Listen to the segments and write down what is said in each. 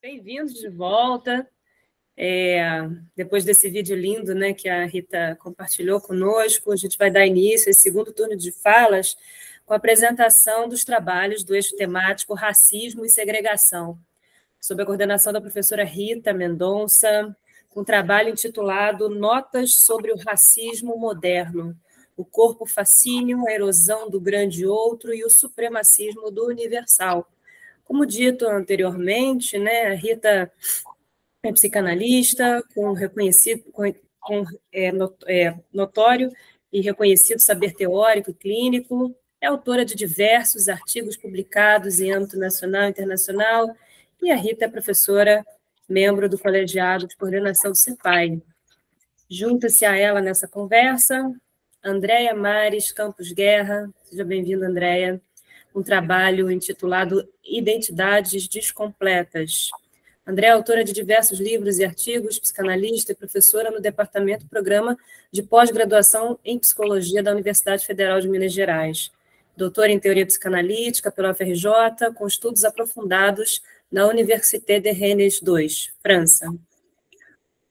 Bem-vindos de volta. Depois desse vídeo lindo, né, que a Rita compartilhou conosco, a gente vai dar início a esse segundo turno de falas com a apresentação dos trabalhos do eixo temático Racismo e Segregação, sob a coordenação da professora Rita Mendonça, com um trabalho intitulado Notas sobre o Racismo Moderno, o corpo fascínio, a erosão do grande outro e o supremacismo do universal. Como dito anteriormente, né, a Rita é psicanalista, com notório e reconhecido saber teórico e clínico, é autora de diversos artigos publicados em âmbito nacional e internacional, e a Rita é professora, membro do colegiado de coordenação do CEPAI. Junta-se a ela nessa conversa Andréia Mares Campos Guerra, seja bem-vinda, Andréia, um trabalho intitulado Identidades Descompletas. Andréia é autora de diversos livros e artigos, psicanalista e professora no Departamento Programa de Pós-Graduação em Psicologia da Universidade Federal de Minas Gerais. Doutora em Teoria Psicanalítica pela UFRJ, com estudos aprofundados na Université de Rennes II, França.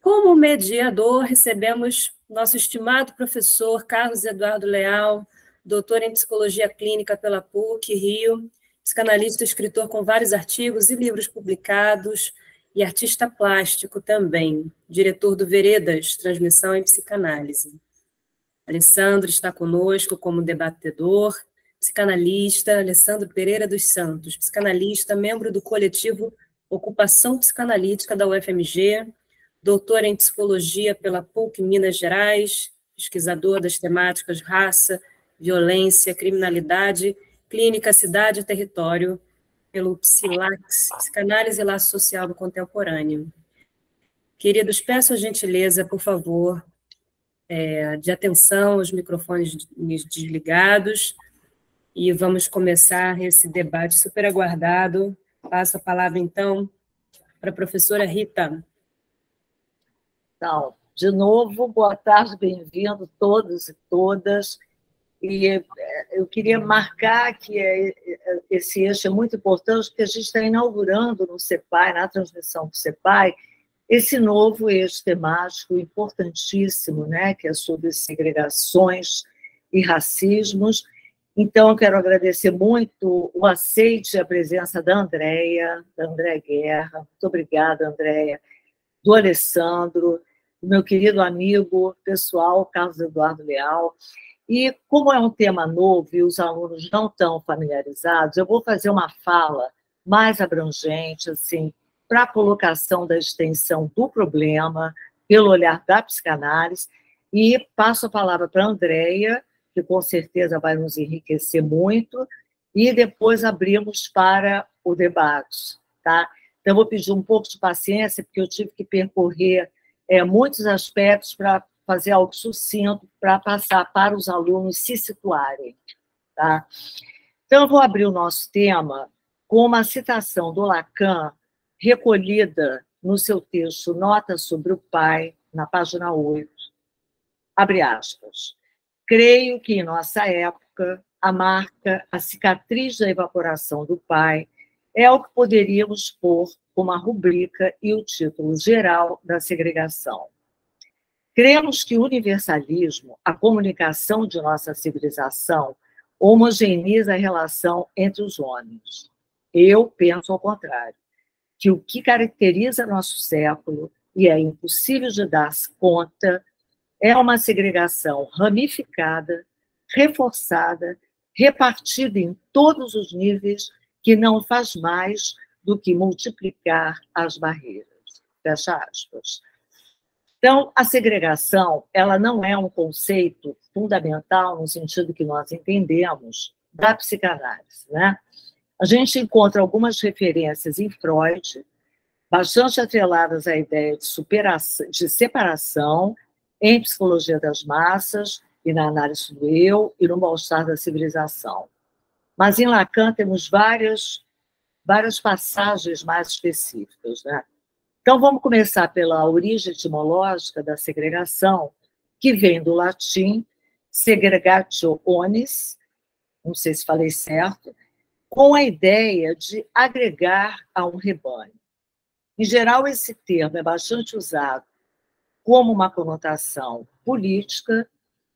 Como mediador, recebemos nosso estimado professor Carlos Eduardo Leal, doutor em Psicologia Clínica pela PUC, Rio, psicanalista e escritor com vários artigos e livros publicados, e artista plástico também, diretor do Veredas, Transmissão em Psicanálise. Alessandro está conosco como debatedor, psicanalista, Alessandro Pereira dos Santos, psicanalista, membro do coletivo Ocupação Psicanalítica da UFMG, doutor em Psicologia pela PUC Minas Gerais, pesquisador das temáticas raça, violência, criminalidade, clínica, cidade e território, pelo PSILAX, Psicanálise e Laço Social do Contemporâneo. Queridos, peço a gentileza, por favor, de atenção, os microfones desligados, e vamos começar esse debate super aguardado. Passo a palavra, então, para a professora Rita. Então, de novo, boa tarde, bem-vindo todos e todas. E eu queria marcar que esse eixo é muito importante, porque a gente está inaugurando no CEPAI, na transmissão do CEPAI, esse novo eixo temático importantíssimo, né, que é sobre segregações e racismos. Então, eu quero agradecer muito o aceite e a presença da Andréia Guerra. Muito obrigada, Andréia. Do Alessandro, do meu querido amigo pessoal, Carlos Eduardo Leal. E, como é um tema novo e os alunos não estão familiarizados, eu vou fazer uma fala mais abrangente, assim, para a colocação da extensão do problema, pelo olhar da psicanálise, e passo a palavra para a Andréia, que com certeza vai nos enriquecer muito, e depois abrimos para o debate, tá? Então, eu vou pedir um pouco de paciência, porque eu tive que percorrer muitos aspectos para fazer algo sucinto, para passar para os alunos se situarem. Tá? Então, eu vou abrir o nosso tema com uma citação do Lacan, recolhida no seu texto Nota sobre o Pai, na página 8. Abre aspas. Creio que, em nossa época, a marca, a cicatriz da evaporação do pai, é o que poderíamos pôr como a rubrica e o título geral da segregação. Cremos que o universalismo, a comunicação de nossa civilização, homogeneiza a relação entre os homens. Eu penso ao contrário, que o que caracteriza nosso século, e é impossível de dar-se conta, é uma segregação ramificada, reforçada, repartida em todos os níveis, que não faz mais do que multiplicar as barreiras. Fecha aspas. Então, a segregação, ela não é um conceito fundamental no sentido que nós entendemos da psicanálise, né? A gente encontra algumas referências em Freud, bastante atreladas à ideia de separação em psicologia das massas e na análise do eu e no mal-estar da civilização. Mas em Lacan temos várias passagens mais específicas, né? Então, vamos começar pela origem etimológica da segregação, que vem do latim segregatio omnes, não sei se falei certo, com a ideia de agregar a um rebanho. Em geral, esse termo é bastante usado como uma conotação política,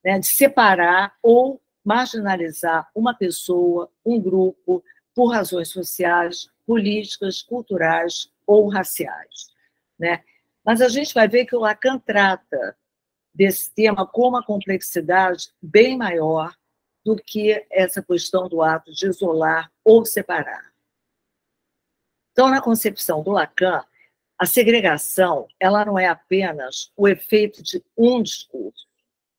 né, de separar ou marginalizar uma pessoa, um grupo, por razões sociais, políticas, culturais ou raciais, né? Mas a gente vai ver que o Lacan trata desse tema com uma complexidade bem maior do que essa questão do ato de isolar ou separar. Então, na concepção do Lacan, a segregação ela não é apenas o efeito de um discurso,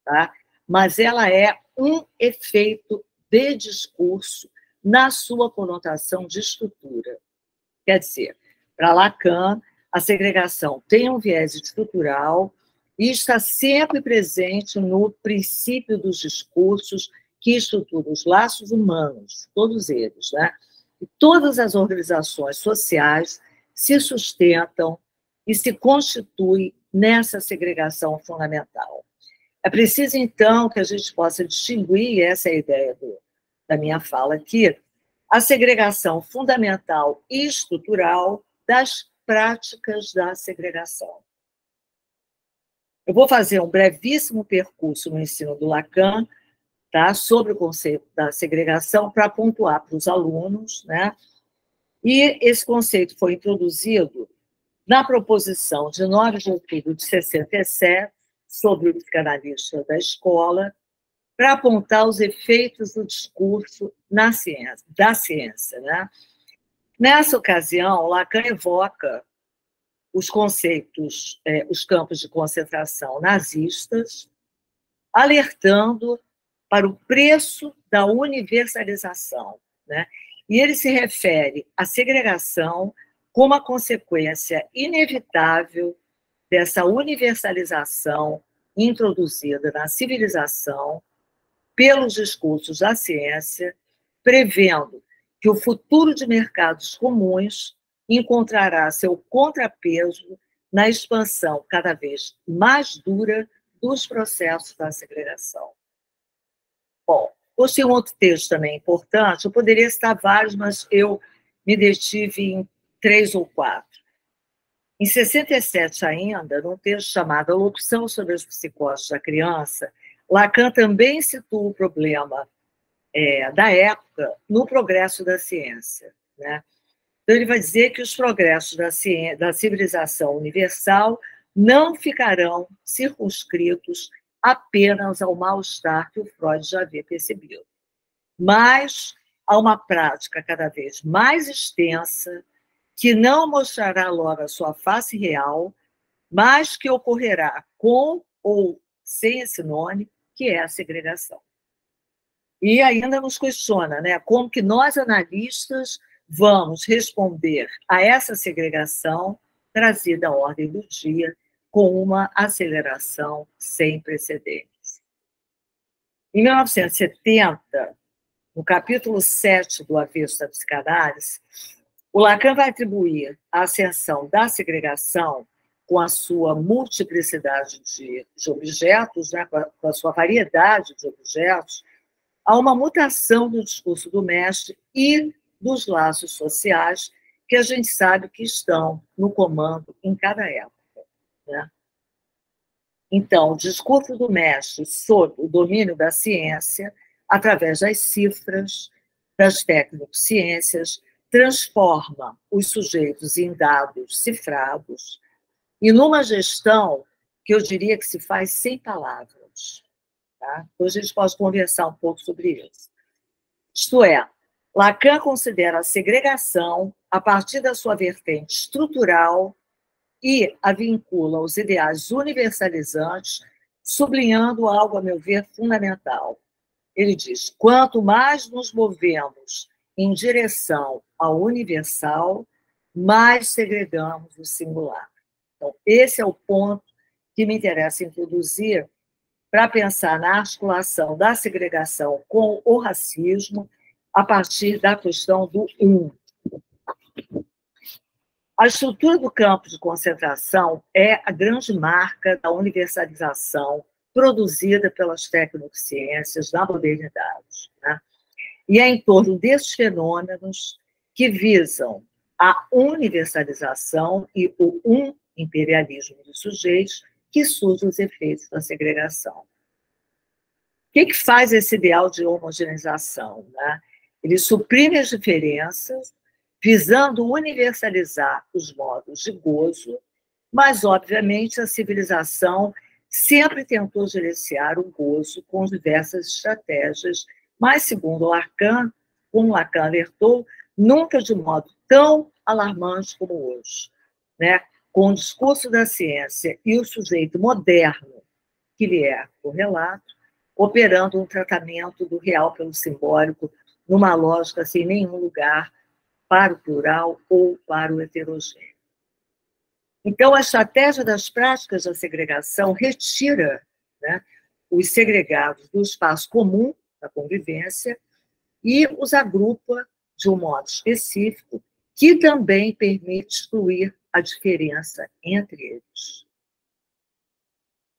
tá? Mas ela é um efeito de discurso na sua conotação de estrutura. Quer dizer, para Lacan, a segregação tem um viés estrutural e está sempre presente no princípio dos discursos que estruturam os laços humanos, todos eles, né? E todas as organizações sociais se sustentam e se constituem nessa segregação fundamental. É preciso, então, que a gente possa distinguir, essa é a ideia da minha fala aqui, a segregação fundamental e estrutural das práticas da segregação. Eu vou fazer um brevíssimo percurso no ensino do Lacan, tá, sobre o conceito da segregação, para pontuar para os alunos, né? E esse conceito foi introduzido na proposição de 9 de outubro de 67, sobre o psicanalista da escola, para apontar os efeitos do discurso na ciência, da ciência, né? Nessa ocasião, Lacan evoca os conceitos, os campos de concentração nazistas, alertando para o preço da universalização, né? E ele se refere à segregação como a consequência inevitável dessa universalização introduzida na civilização pelos discursos da ciência, prevendo que o futuro de mercados comuns encontrará seu contrapeso na expansão cada vez mais dura dos processos da segregação. Bom, tem um outro texto também importante, eu poderia citar vários, mas eu me detive em 3 ou 4. Em 67 ainda, num texto chamado A Locução sobre as Psicoses da Criança, Lacan também situa o problema da época no progresso da ciência, né? Então, ele vai dizer que os progressos da civilização universal não ficarão circunscritos apenas ao mal-estar que o Freud já havia percebido, mas a uma prática cada vez mais extensa, que não mostrará logo a sua face real, mas que ocorrerá com ou sem esse nome, que é a segregação. E ainda nos questiona, né, como que nós, analistas, vamos responder a essa segregação trazida à ordem do dia com uma aceleração sem precedentes. Em 1970, no capítulo 7 do Avesso da Psicanálise, o Lacan vai atribuir a ascensão da segregação, com a sua multiplicidade de objetos, né, com a sua variedade de objetos, a uma mutação do discurso do mestre e dos laços sociais que a gente sabe que estão no comando em cada época, né? Então, o discurso do mestre sobre o domínio da ciência, através das cifras, das tecnociências, transforma os sujeitos em dados cifrados e numa gestão que eu diria que se faz sem palavras. Tá? Hoje a gente pode conversar um pouco sobre isso. Isto é, Lacan considera a segregação a partir da sua vertente estrutural e a vincula aos ideais universalizantes, sublinhando algo, a meu ver, fundamental. Ele diz, quanto mais nos movemos em direção ao universal, mais segregamos o singular. Então, esse é o ponto que me interessa introduzir para pensar na articulação da segregação com o racismo a partir da questão do um. A estrutura do campo de concentração é a grande marca da universalização produzida pelas tecnociências na modernidade, né? E é em torno desses fenômenos que visam a universalização e o imperialismo dos sujeitos que surgem os efeitos da segregação. O que faz esse ideal de homogeneização, né? Ele suprime as diferenças, visando universalizar os modos de gozo, mas, obviamente, a civilização sempre tentou gerenciar o gozo com diversas estratégias, mas, segundo Lacan, como Lacan alertou, nunca de modo tão alarmante como hoje, né? Com o discurso da ciência e o sujeito moderno, que lhe é correlato, operando um tratamento do real pelo simbólico, numa lógica sem nenhum lugar para o plural ou para o heterogêneo. Então, a estratégia das práticas da segregação retira, né, os segregados do espaço comum da convivência e os agrupa de um modo específico, que também permite excluir a diferença entre eles.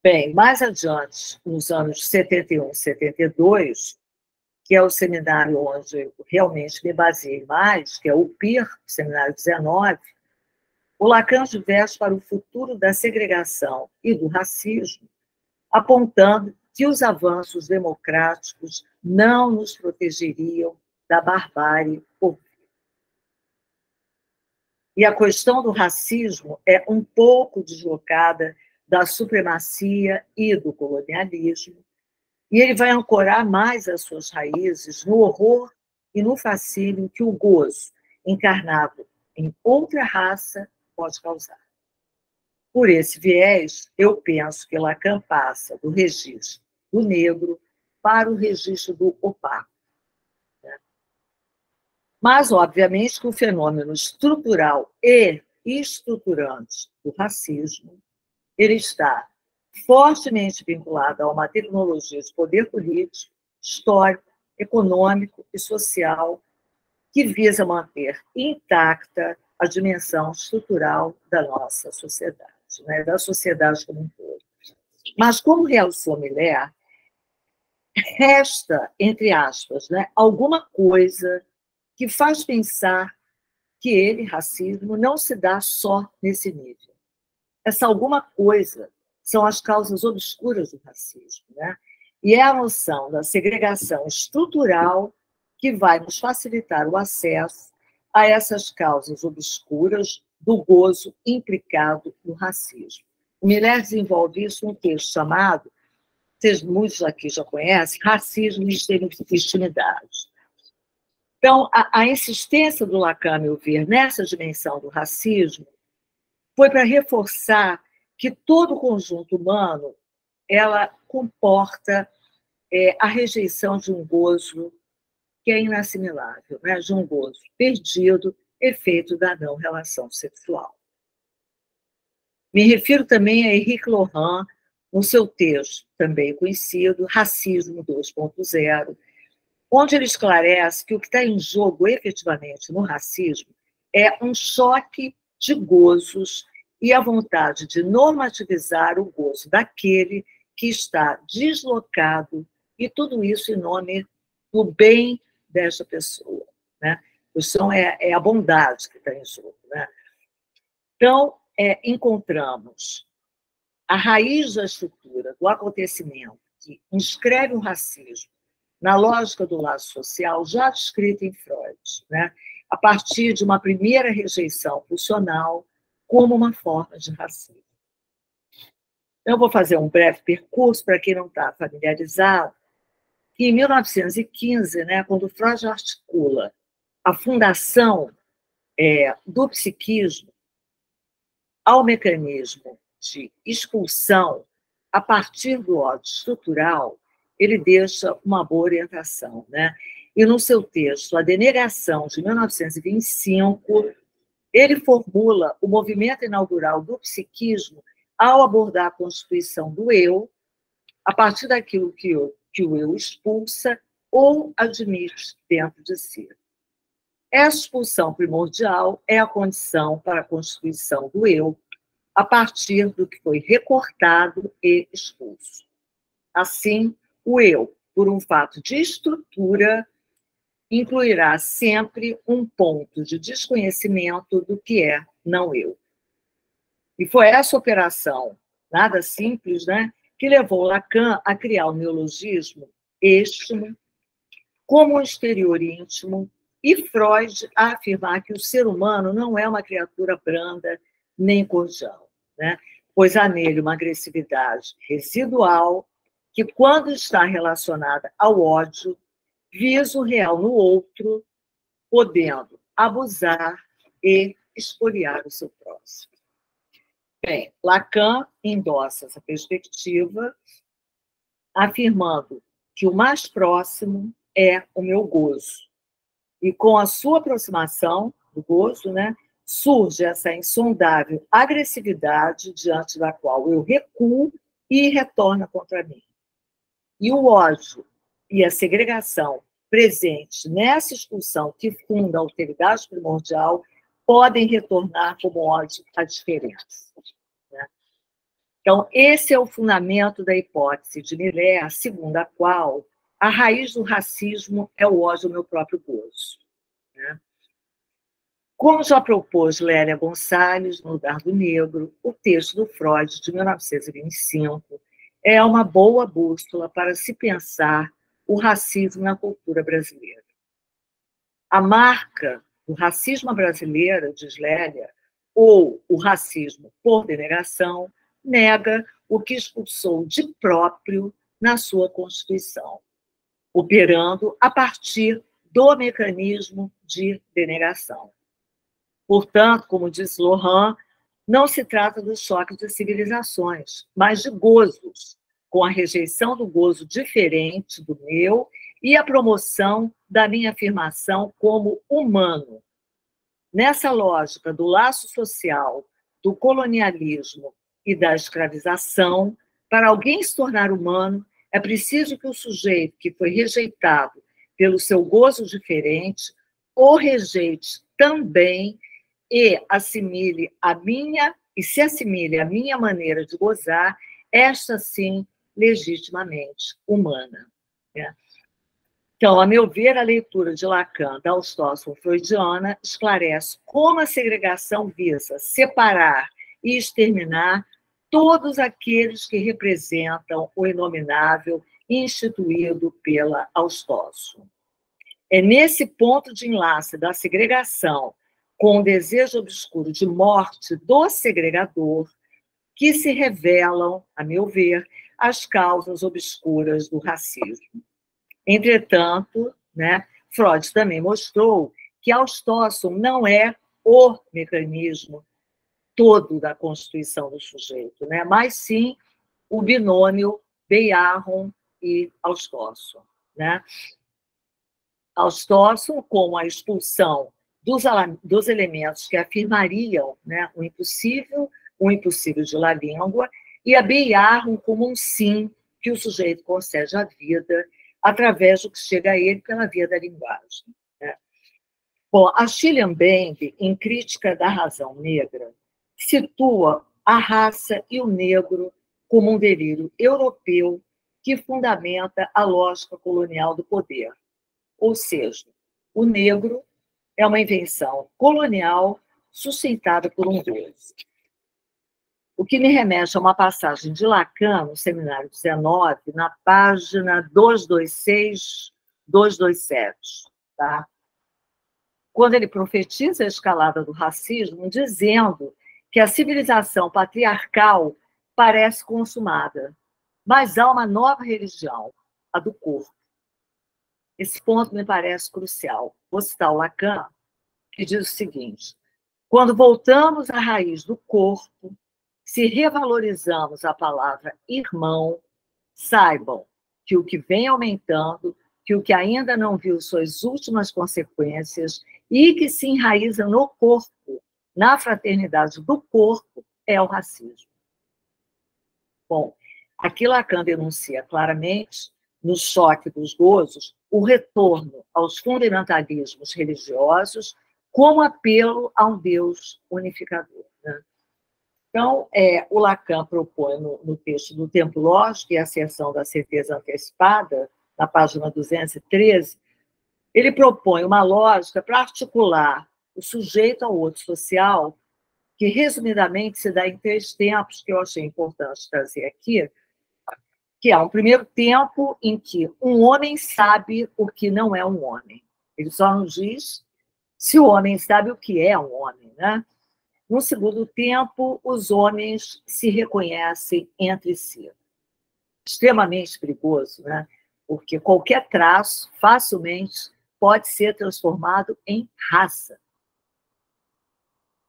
Bem, mais adiante, nos anos 71 e 72, que é o seminário onde eu realmente me baseei mais, que é o PIR, seminário 19, o Lacan diverte para o futuro da segregação e do racismo, apontando que os avanços democráticos não nos protegeriam da barbárie por vir. E a questão do racismo é um pouco deslocada da supremacia e do colonialismo, e ele vai ancorar mais as suas raízes no horror e no fascínio que o gozo, encarnado em outra raça, pode causar. Por esse viés, eu penso que Lacan passa do registro do negro para o registro do opaco. Né? Mas, obviamente, que o fenômeno estrutural e estruturante do racismo ele está fortemente vinculado a uma tecnologia de poder político, histórico, econômico e social que visa manter intacta a dimensão estrutural da nossa sociedade, né, da sociedade como um todo. Mas, como realçou Miller, resta, entre aspas, né, alguma coisa que faz pensar que ele, racismo, não se dá só nesse nível. Essa alguma coisa são as causas obscuras do racismo, né? E é a noção da segregação estrutural que vai nos facilitar o acesso a essas causas obscuras do gozo implicado no racismo. O Miller desenvolve isso num texto chamado, vocês muitos aqui já conhecem, Racismo e Extremidades. Então, a insistência do Lacan, a meu ver, nessa dimensão do racismo, foi para reforçar que todo o conjunto humano ela comporta a rejeição de um gozo que é inassimilável, né? De um gozo perdido, efeito da não relação sexual. Me refiro também a Henrique Laurent, no seu texto, também conhecido, Racismo 2.0, onde ele esclarece que o que está em jogo efetivamente no racismo é um choque de gozos e a vontade de normativizar o gozo daquele que está deslocado, e tudo isso em nome do bem desta pessoa. Né? Então, é a bondade que está em jogo. Né? Então, encontramos a raiz da estrutura do acontecimento que inscreve o racismo na lógica do laço social, já descrita em Freud, né? A partir de uma primeira rejeição pulsional como uma forma de racismo. Eu vou fazer um breve percurso para quem não está familiarizado, que em 1915, né, quando Freud articula a fundação do psiquismo ao mecanismo de expulsão a partir do ódio estrutural, ele deixa uma boa orientação. Né? E no seu texto, A Denegação, de 1925, ele formula o movimento inaugural do psiquismo ao abordar a constituição do eu, a partir daquilo que o eu expulsa ou admite dentro de si. Essa expulsão primordial é a condição para a constituição do eu, a partir do que foi recortado e expulso. Assim, o eu, por um fato de estrutura, incluirá sempre um ponto de desconhecimento do que é não eu. E foi essa operação, nada simples, né, que levou Lacan a criar o neologismo ístimo como um exterior íntimo e Freud a afirmar que o ser humano não é uma criatura branda nem cordial, né, pois há nele uma agressividade residual que, quando está relacionada ao ódio, visa o real no outro, podendo abusar e espoliar o seu próximo. Bem, Lacan endossa essa perspectiva, afirmando que o mais próximo é o meu gozo. E com a sua aproximação do gozo, né, surge essa insondável agressividade diante da qual eu recuo e retorna contra mim. E o ódio e a segregação presentes nessa expulsão que funda a alteridade primordial podem retornar como ódio à diferença. Né? Então, esse é o fundamento da hipótese de Miller, segundo a qual a raiz do racismo é o ódio ao meu próprio gozo. Né? Como já propôs Lélia Gonçalves, no Lugar do Negro, o texto do Freud, de 1925, é uma boa bússola para se pensar o racismo na cultura brasileira. A marca do racismo brasileiro, diz Lélia, ou o racismo por denegação, nega o que expulsou de próprio na sua Constituição, operando a partir do mecanismo de denegação. Portanto, como diz Lohan, não se trata do choque de civilizações, mas de gozos, com a rejeição do gozo diferente do meu e a promoção da minha afirmação como humano. Nessa lógica do laço social, do colonialismo e da escravização, para alguém se tornar humano, é preciso que o sujeito que foi rejeitado pelo seu gozo diferente o rejeite também e assimile a minha, e se assimile à minha maneira de gozar, esta sim, legitimamente humana. Né? Então, a meu ver, a leitura de Lacan da Austócia freudiana esclarece como a segregação visa separar e exterminar todos aqueles que representam o inominável instituído pela Austócia. É nesse ponto de enlace da segregação com o desejo obscuro de morte do segregador que se revelam, a meu ver, as causas obscuras do racismo. Entretanto, né, Freud também mostrou que Austócio não é o mecanismo todo da constituição do sujeito, né, mas sim o binômio Beyarron e Austócio. Né? Austócio, com a expulsão dos elementos que afirmariam, né, o impossível de la língua, e a Beyarron como um sim que o sujeito concede à vida através do que chega a ele pela via da linguagem. Né? Bom, a Chilean Bang, em Crítica da Razão Negra, situa a raça e o negro como um delírio europeu que fundamenta a lógica colonial do poder. Ou seja, o negro é uma invenção colonial sustentada por um gozo. O que me remete a uma passagem de Lacan, no Seminário 19, na página 226, 227, tá? Quando ele profetiza a escalada do racismo, dizendo que a civilização patriarcal parece consumada, mas há uma nova religião, a do corpo. Esse ponto me parece crucial. Vou citar o Lacan, que diz o seguinte: quando voltamos à raiz do corpo, se revalorizamos a palavra irmão, saibam que o que vem aumentando, que o que ainda não viu suas últimas consequências e que se enraiza no corpo, na fraternidade do corpo, é o racismo. Bom, aqui Lacan denuncia claramente, no choque dos gozos, o retorno aos fundamentalismos religiosos como apelo a um Deus unificador. Né? Então, o Lacan propõe no texto do Tempo Lógico e a asserção da certeza antecipada, na página 213, Ele propõe uma lógica para articular o sujeito ao outro social, que, resumidamente, se dá em 3 tempos, que eu achei importante trazer aqui, que é um primeiro tempo em que um homem sabe o que não é um homem. Ele só nos diz se o homem sabe o que é um homem, né? No segundo tempo, os homens se reconhecem entre si. Extremamente perigoso, né? Porque qualquer traço facilmente pode ser transformado em raça.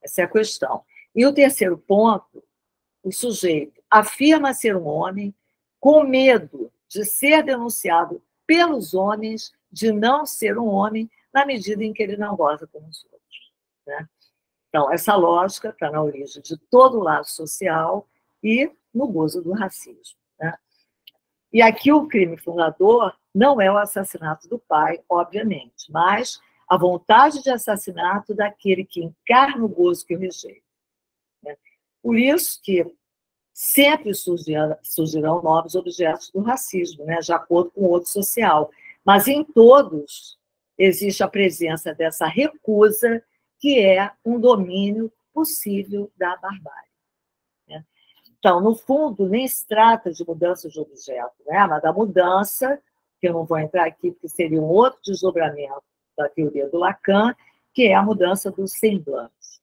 Essa é a questão. E o terceiro ponto, o sujeito afirma ser um homem com medo de ser denunciado pelos homens de não ser um homem na medida em que ele não goza como os outros, né? Então, essa lógica está na origem de todo o laço social e no gozo do racismo, né? E aqui o crime fundador não é o assassinato do pai, obviamente, mas a vontade de assassinato daquele que encarna o gozo que o rejeita, né? Por isso que sempre surgirão novos objetos do racismo, né, de acordo com o outro social. Mas em todos existe a presença dessa recusa, que é um domínio possível da barbárie, né? Então, no fundo, nem se trata de mudança de objeto, né, mas da mudança, que eu não vou entrar aqui, porque seria um outro desdobramento da teoria do Lacan, que é a mudança do semblante.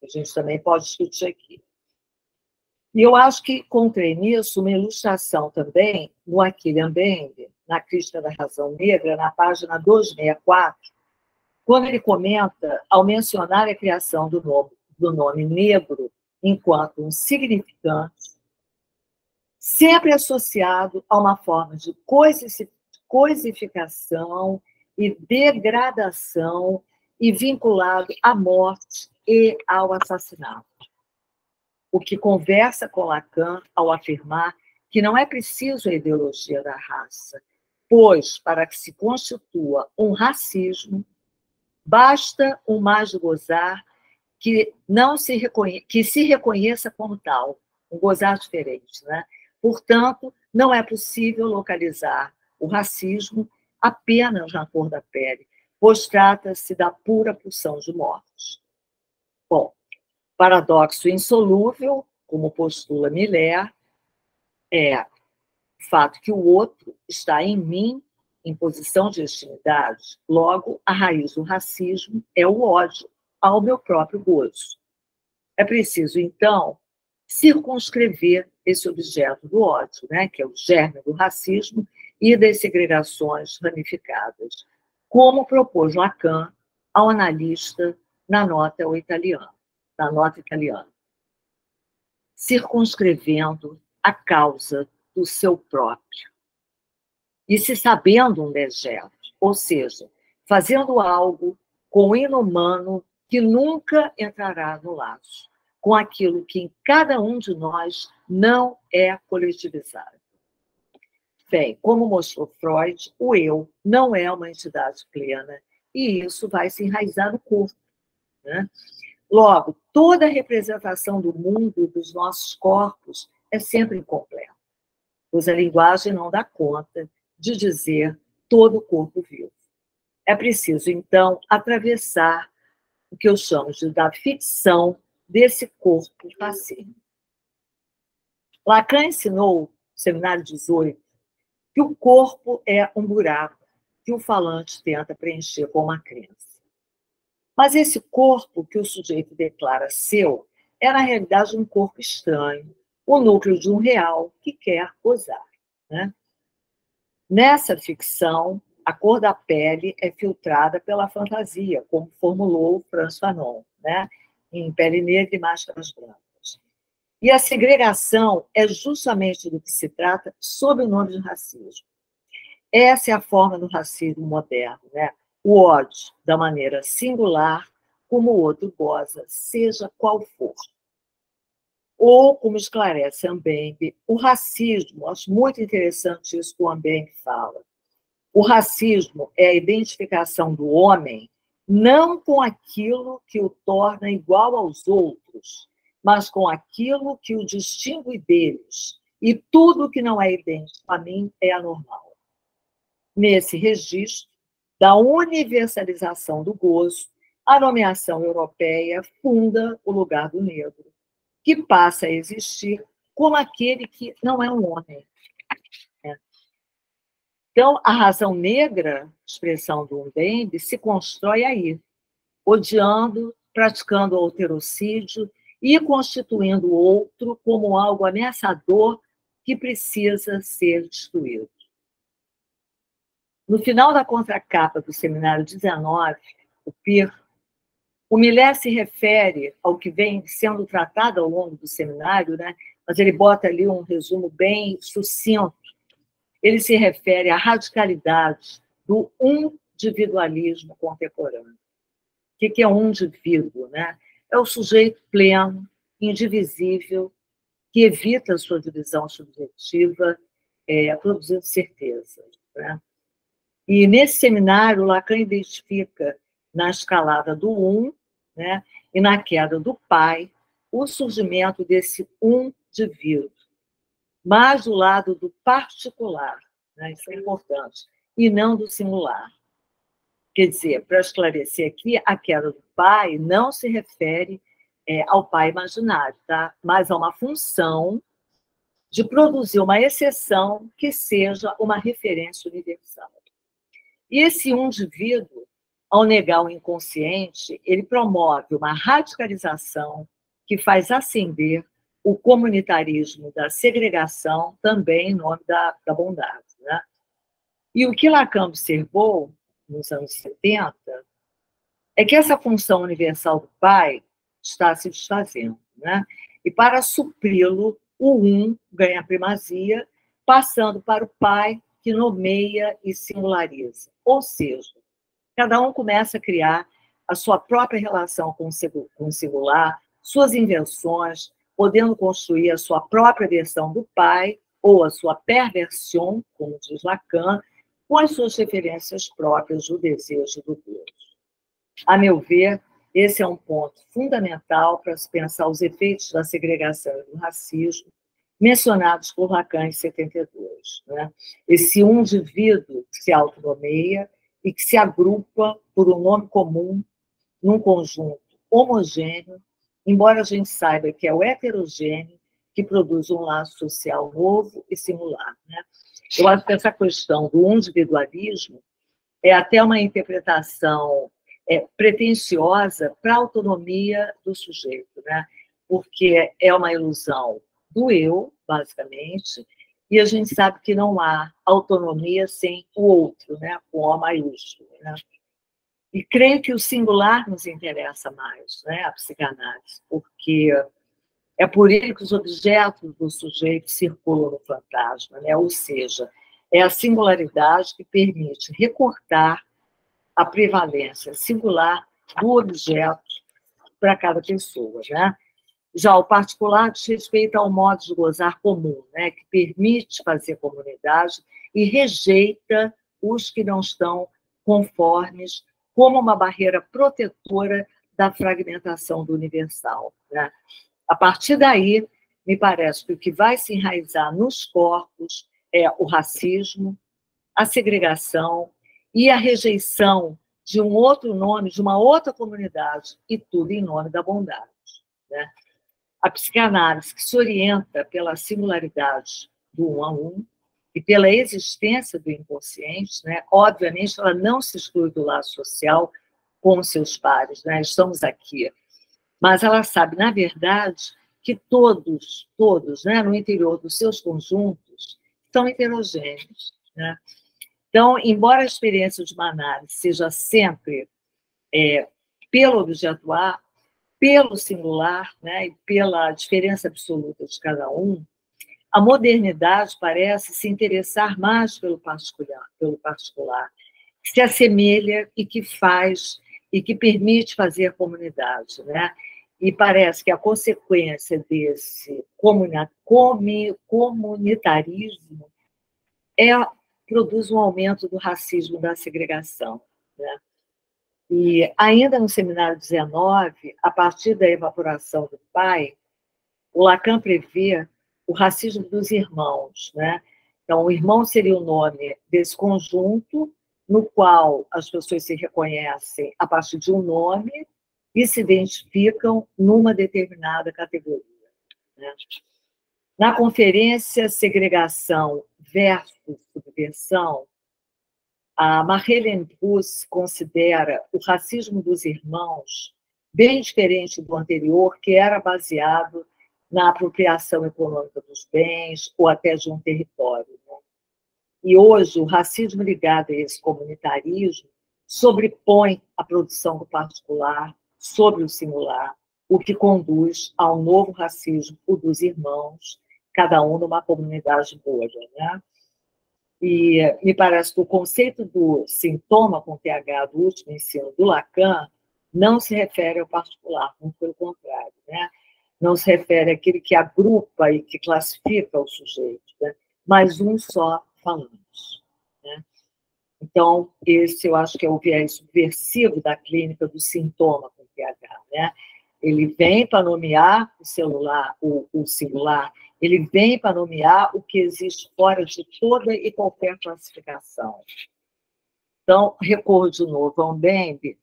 A gente também pode discutir aqui. E eu acho que encontrei nisso uma ilustração também no Achille Mbembe, na Crítica da Razão Negra, na página 264, quando ele comenta, ao mencionar a criação do nome negro enquanto um significante, sempre associado a uma forma de coisificação e degradação e vinculado à morte e ao assassinato. O que conversa com Lacan ao afirmar que não é preciso a ideologia da raça, pois, para que se constitua um racismo, basta um mais de gozar que se reconheça como tal, um gozar diferente, né? Portanto, não é possível localizar o racismo apenas na cor da pele, pois trata-se da pura pulsão de morte. Bom, paradoxo insolúvel, como postula Miller, é o fato que o outro está em mim em posição de hostilidade. Logo, a raiz do racismo é o ódio ao meu próprio gozo. É preciso, então, circunscrever esse objeto do ódio, né, que é o germe do racismo e das segregações ramificadas, como propôs Lacan ao analista na nota italiana. Circunscrevendo a causa do seu próprio. E se sabendo um dejeto, ou seja, fazendo algo com o inumano que nunca entrará no laço, com aquilo que em cada um de nós não é coletivizado. Bem, como mostrou Freud, o eu não é uma entidade plena, e isso vai se enraizar no corpo, né? Logo, toda a representação do mundo dos nossos corpos é sempre incompleta, pois a linguagem não dá conta de dizer todo o corpo vivo. É preciso, então, atravessar o que eu chamo da ficção desse corpo passivo. Lacan ensinou, no Seminário 18, que o corpo é um buraco que o falante tenta preencher com uma crença. Mas esse corpo que o sujeito declara seu é, na realidade, um corpo estranho, o núcleo de um real que quer gozar, né? Nessa ficção, a cor da pele é filtrada pela fantasia, como formulou Frantz Fanon, né, em Pele Negra e Máscaras Brancas. E a segregação é justamente do que se trata sob o nome de racismo. Essa é a forma do racismo moderno, né? O ódio da maneira singular como o outro goza, seja qual for. Ou, como esclarece Mbembe, o racismo, acho muito interessante isso que o Mbembe fala, o racismo é a identificação do homem não com aquilo que o torna igual aos outros, mas com aquilo que o distingue deles, e tudo que não é idêntico a mim é anormal. Nesse registro, da universalização do gozo, a nomeação europeia funda o lugar do negro, que passa a existir como aquele que não é um homem. Então, a razão negra, expressão do Mbembe, se constrói aí, odiando, praticando o alterocídio e constituindo o outro como algo ameaçador que precisa ser destruído. No final da contracapa do seminário 19, o PIR, o Millet se refere ao que vem sendo tratado ao longo do seminário, né? Mas ele bota ali um resumo bem sucinto. Ele se refere à radicalidade do individualismo contemporâneo. O que é um indivíduo? Né? É o sujeito pleno, indivisível, que evita a sua divisão subjetiva, produzindo certeza. Né? E nesse seminário, Lacan identifica na escalada do né, e na queda do pai, o surgimento desse indivíduo, mas do lado do particular, né, isso é importante, e não do singular. Quer dizer, para esclarecer aqui, a queda do pai não se refere ao pai imaginário, tá? Mas a uma função de produzir uma exceção que seja uma referência universal. E esse indivíduo, ao negar o inconsciente, ele promove uma radicalização que faz ascender o comunitarismo da segregação, também em nome da bondade. Né? E o que Lacan observou nos anos 70 é que essa função universal do pai está se desfazendo. Né? E para supri-lo, o ganha primazia, passando para o pai, que nomeia e singulariza. Ou seja, cada um começa a criar a sua própria relação com o singular, suas invenções, podendo construir a sua própria versão do pai, ou a sua perversão, como diz Lacan, com as suas referências próprias do desejo do Deus. A meu ver, esse é um ponto fundamental para se pensar os efeitos da segregação e do racismo, mencionados por Lacan em 72. Né? Esse indivíduo que se autonomeia e que se agrupa por um nome comum num conjunto homogêneo, embora a gente saiba que é o heterogêneo que produz um laço social novo e singular. Né? Eu acho que essa questão do individualismo é até uma interpretação pretensiosa para a autonomia do sujeito, né? Porque é uma ilusão do eu, basicamente, e a gente sabe que não há autonomia sem o outro, né? Com O maiúsculo. Né? E creio que o singular nos interessa mais, né? A psicanálise, porque é por ele que os objetos do sujeito circulam no fantasma, né? Ou seja, é a singularidade que permite recortar a prevalência singular do objeto para cada pessoa, né? Já o particular diz respeito ao modo de gozar comum, né? Que permite fazer comunidade e rejeita os que não estão conformes como uma barreira protetora da fragmentação do universal. Né? A partir daí, me parece que o que vai se enraizar nos corpos é o racismo, a segregação e a rejeição de um outro nome, de uma outra comunidade, e tudo em nome da bondade. Né? A psicanálise, que se orienta pela singularidade do um a um e pela existência do inconsciente, né? Obviamente, ela não se exclui do laço social com seus pares, né? Estamos aqui. Mas ela sabe, na verdade, que todos, né, no interior dos seus conjuntos, são heterogêneos. Né? Então, embora a experiência de uma análise seja sempre pelo objeto A, pelo singular, né, e pela diferença absoluta de cada um, a modernidade parece se interessar mais pelo particular, que se assemelha e que faz e que permite fazer comunidade, né? E parece que a consequência desse comunitarismo produz um aumento do racismo e da segregação. Né? E ainda no seminário 19, a partir da evaporação do pai, o Lacan prevê o racismo dos irmãos. Né? Então, o irmão seria o nome desse conjunto no qual as pessoas se reconhecem a partir de um nome e se identificam numa determinada categoria, né? Na conferência Segregação versus Subversão, a Marlene Bruce considera o racismo dos irmãos bem diferente do anterior, que era baseado na apropriação econômica dos bens ou até de um território, né? E hoje o racismo ligado a esse comunitarismo sobrepõe a produção do particular sobre o singular, o que conduz a um novo racismo, o dos irmãos, cada um numa comunidade bolha, né? E me parece que o conceito do sintoma com TH do último ensino do Lacan não se refere ao particular, muito pelo contrário, né? Não se refere àquele que agrupa e que classifica o sujeito, né? Mas um só falante, né? Então, esse eu acho que é o viés subversivo da clínica do sintoma com TH, né? Ele vem para nomear o celular, o singular, ele vem para nomear o que existe fora de toda e qualquer classificação. Então, recorro de novo a Mbembe,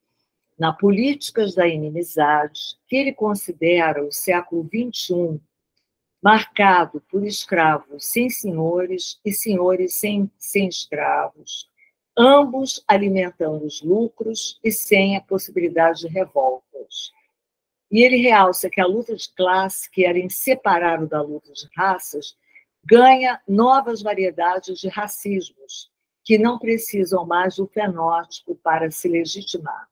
na Políticas da Inimizade, que ele considera o século XXI marcado por escravos sem senhores e senhores sem escravos, ambos alimentando os lucros e sem a possibilidade de revoltas. E ele realça que a luta de classe, que era inseparável da luta de raças, ganha novas variedades de racismos, que não precisam mais do fenótipo para se legitimar.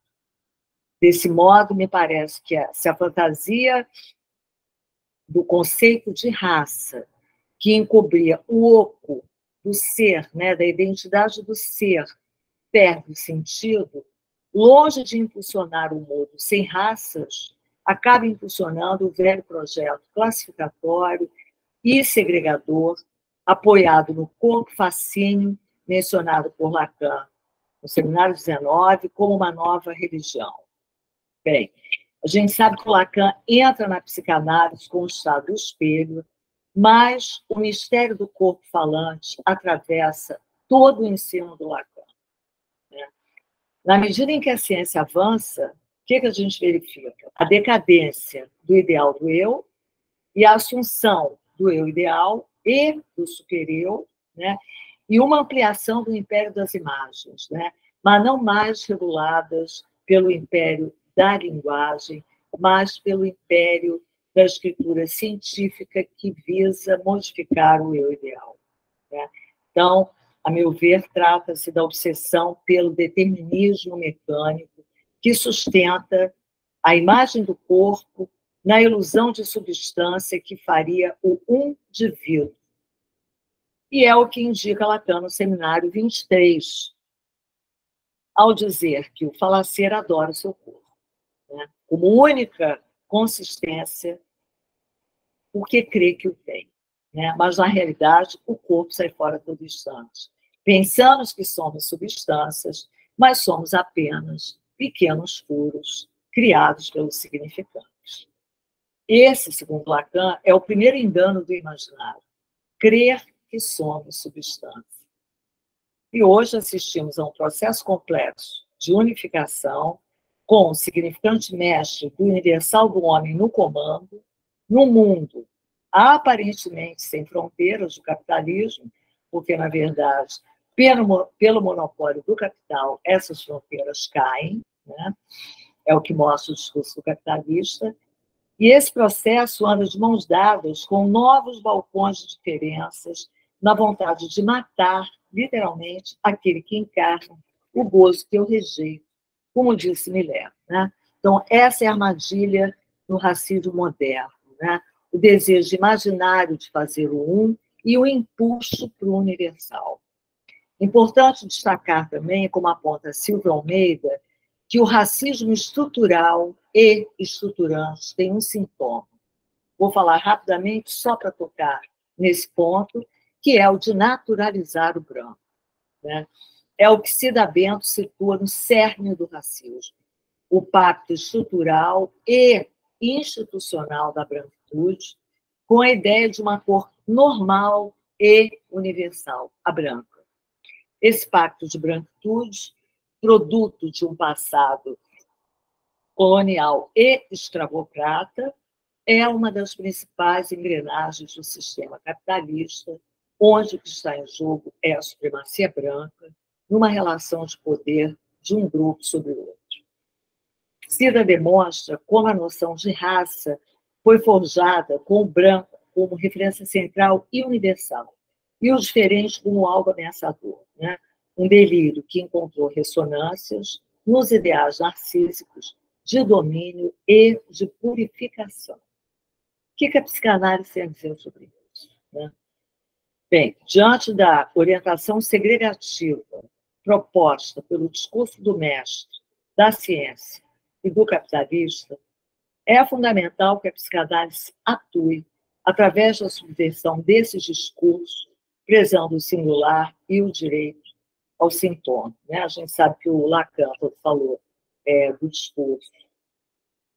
Desse modo, me parece que se a fantasia do conceito de raça, que encobria o oco do ser, né, da identidade do ser, perde o sentido, longe de impulsionar o mundo sem raças, acaba impulsionando o velho projeto classificatório e segregador, apoiado no corpo fascínio, mencionado por Lacan no Seminário 19, como uma nova religião. Bem, a gente sabe que o Lacan entra na psicanálise com o estado do espelho, mas o mistério do corpo falante atravessa todo o ensino do Lacan, né? Na medida em que a ciência avança, o que a gente verifica? A decadência do ideal do eu e a assunção do eu ideal e do super-eu, né? E uma ampliação do império das imagens, né? Mas não mais reguladas pelo império da linguagem, mas pelo império da escritura científica que visa modificar o eu ideal, né? Então, a meu ver, trata-se da obsessão pelo determinismo mecânico que sustenta a imagem do corpo na ilusão de substância que faria o indivíduo. E é o que indica Lacan no Seminário 23, ao dizer que o falacer adora o seu corpo, né, como única consistência, porque crê que o tem, né? Mas, na realidade, o corpo sai fora todo instante. Pensamos que somos substâncias, mas somos apenas pequenos furos criados pelos significantes. Esse, segundo Lacan, é o primeiro engano do imaginário, crer que somos substância. E hoje assistimos a um processo complexo de unificação com o significante mestre do universal do homem no comando, num mundo aparentemente sem fronteiras do capitalismo, porque, na verdade, pelo monopólio do capital, essas fronteiras caem, né? É o que mostra o discurso capitalista. E esse processo anda de mãos dadas com novos balcões de diferenças, na vontade de matar, literalmente, aquele que encarna o gozo que eu rejeito, como disse Miller, né? Então, essa é a armadilha no racismo moderno, né? O desejo imaginário de fazer o e o impulso para o universal. Importante destacar também, como aponta Silvia Almeida, que o racismo estrutural e estruturante tem um sintoma. Vou falar rapidamente só para tocar nesse ponto, que é o de naturalizar o branco, né? É o que Cida Bento situa no cerne do racismo. O pacto estrutural e institucional da branquitude, com a ideia de uma cor normal e universal, a branca. Esse pacto de branquitude, produto de um passado colonial e escravocrata, é uma das principais engrenagens do sistema capitalista, onde o que está em jogo é a supremacia branca, numa relação de poder de um grupo sobre o outro. Cida demonstra como a noção de raça foi forjada com o branco como referência central e universal, e o diferente como algo ameaçador, né? Um delírio que encontrou ressonâncias nos ideais narcísicos de domínio e de purificação. O que a psicanálise tem a dizer sobre isso, né? Bem, diante da orientação segregativa proposta pelo discurso do mestre, da ciência e do capitalista, é fundamental que a psicanálise atue através da subversão desses discursos, prezando o singular e o direito ao sintoma, né? A gente sabe que o Lacan falou do discurso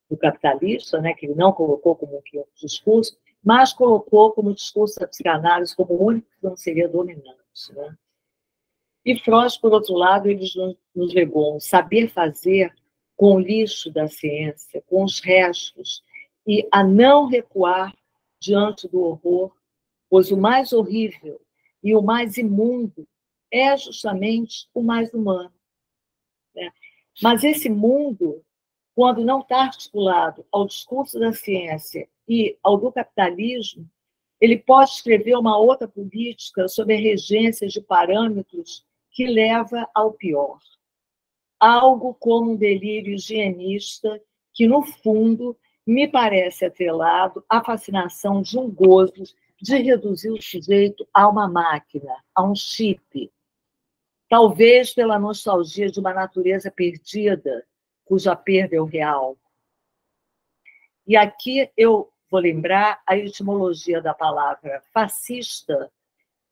do capitalista, né, que ele não colocou como um discurso, mas colocou como discurso da psicanálise como o único que não seria dominante, né? E Freud, por outro lado, ele nos legou um saber fazer com o lixo da ciência, com os restos, e a não recuar diante do horror, pois o mais horrível e o mais imundo é justamente o mais humano, né? Mas esse mundo, quando não está articulado ao discurso da ciência e ao do capitalismo, ele pode escrever uma outra política sob a regência de parâmetros que leva ao pior. Algo como um delírio higienista que, no fundo, me parece atrelado à fascinação de um gozo de reduzir o sujeito a uma máquina, a um chip. Talvez pela nostalgia de uma natureza perdida, cuja perda é o real. E aqui eu vou lembrar a etimologia da palavra fascista,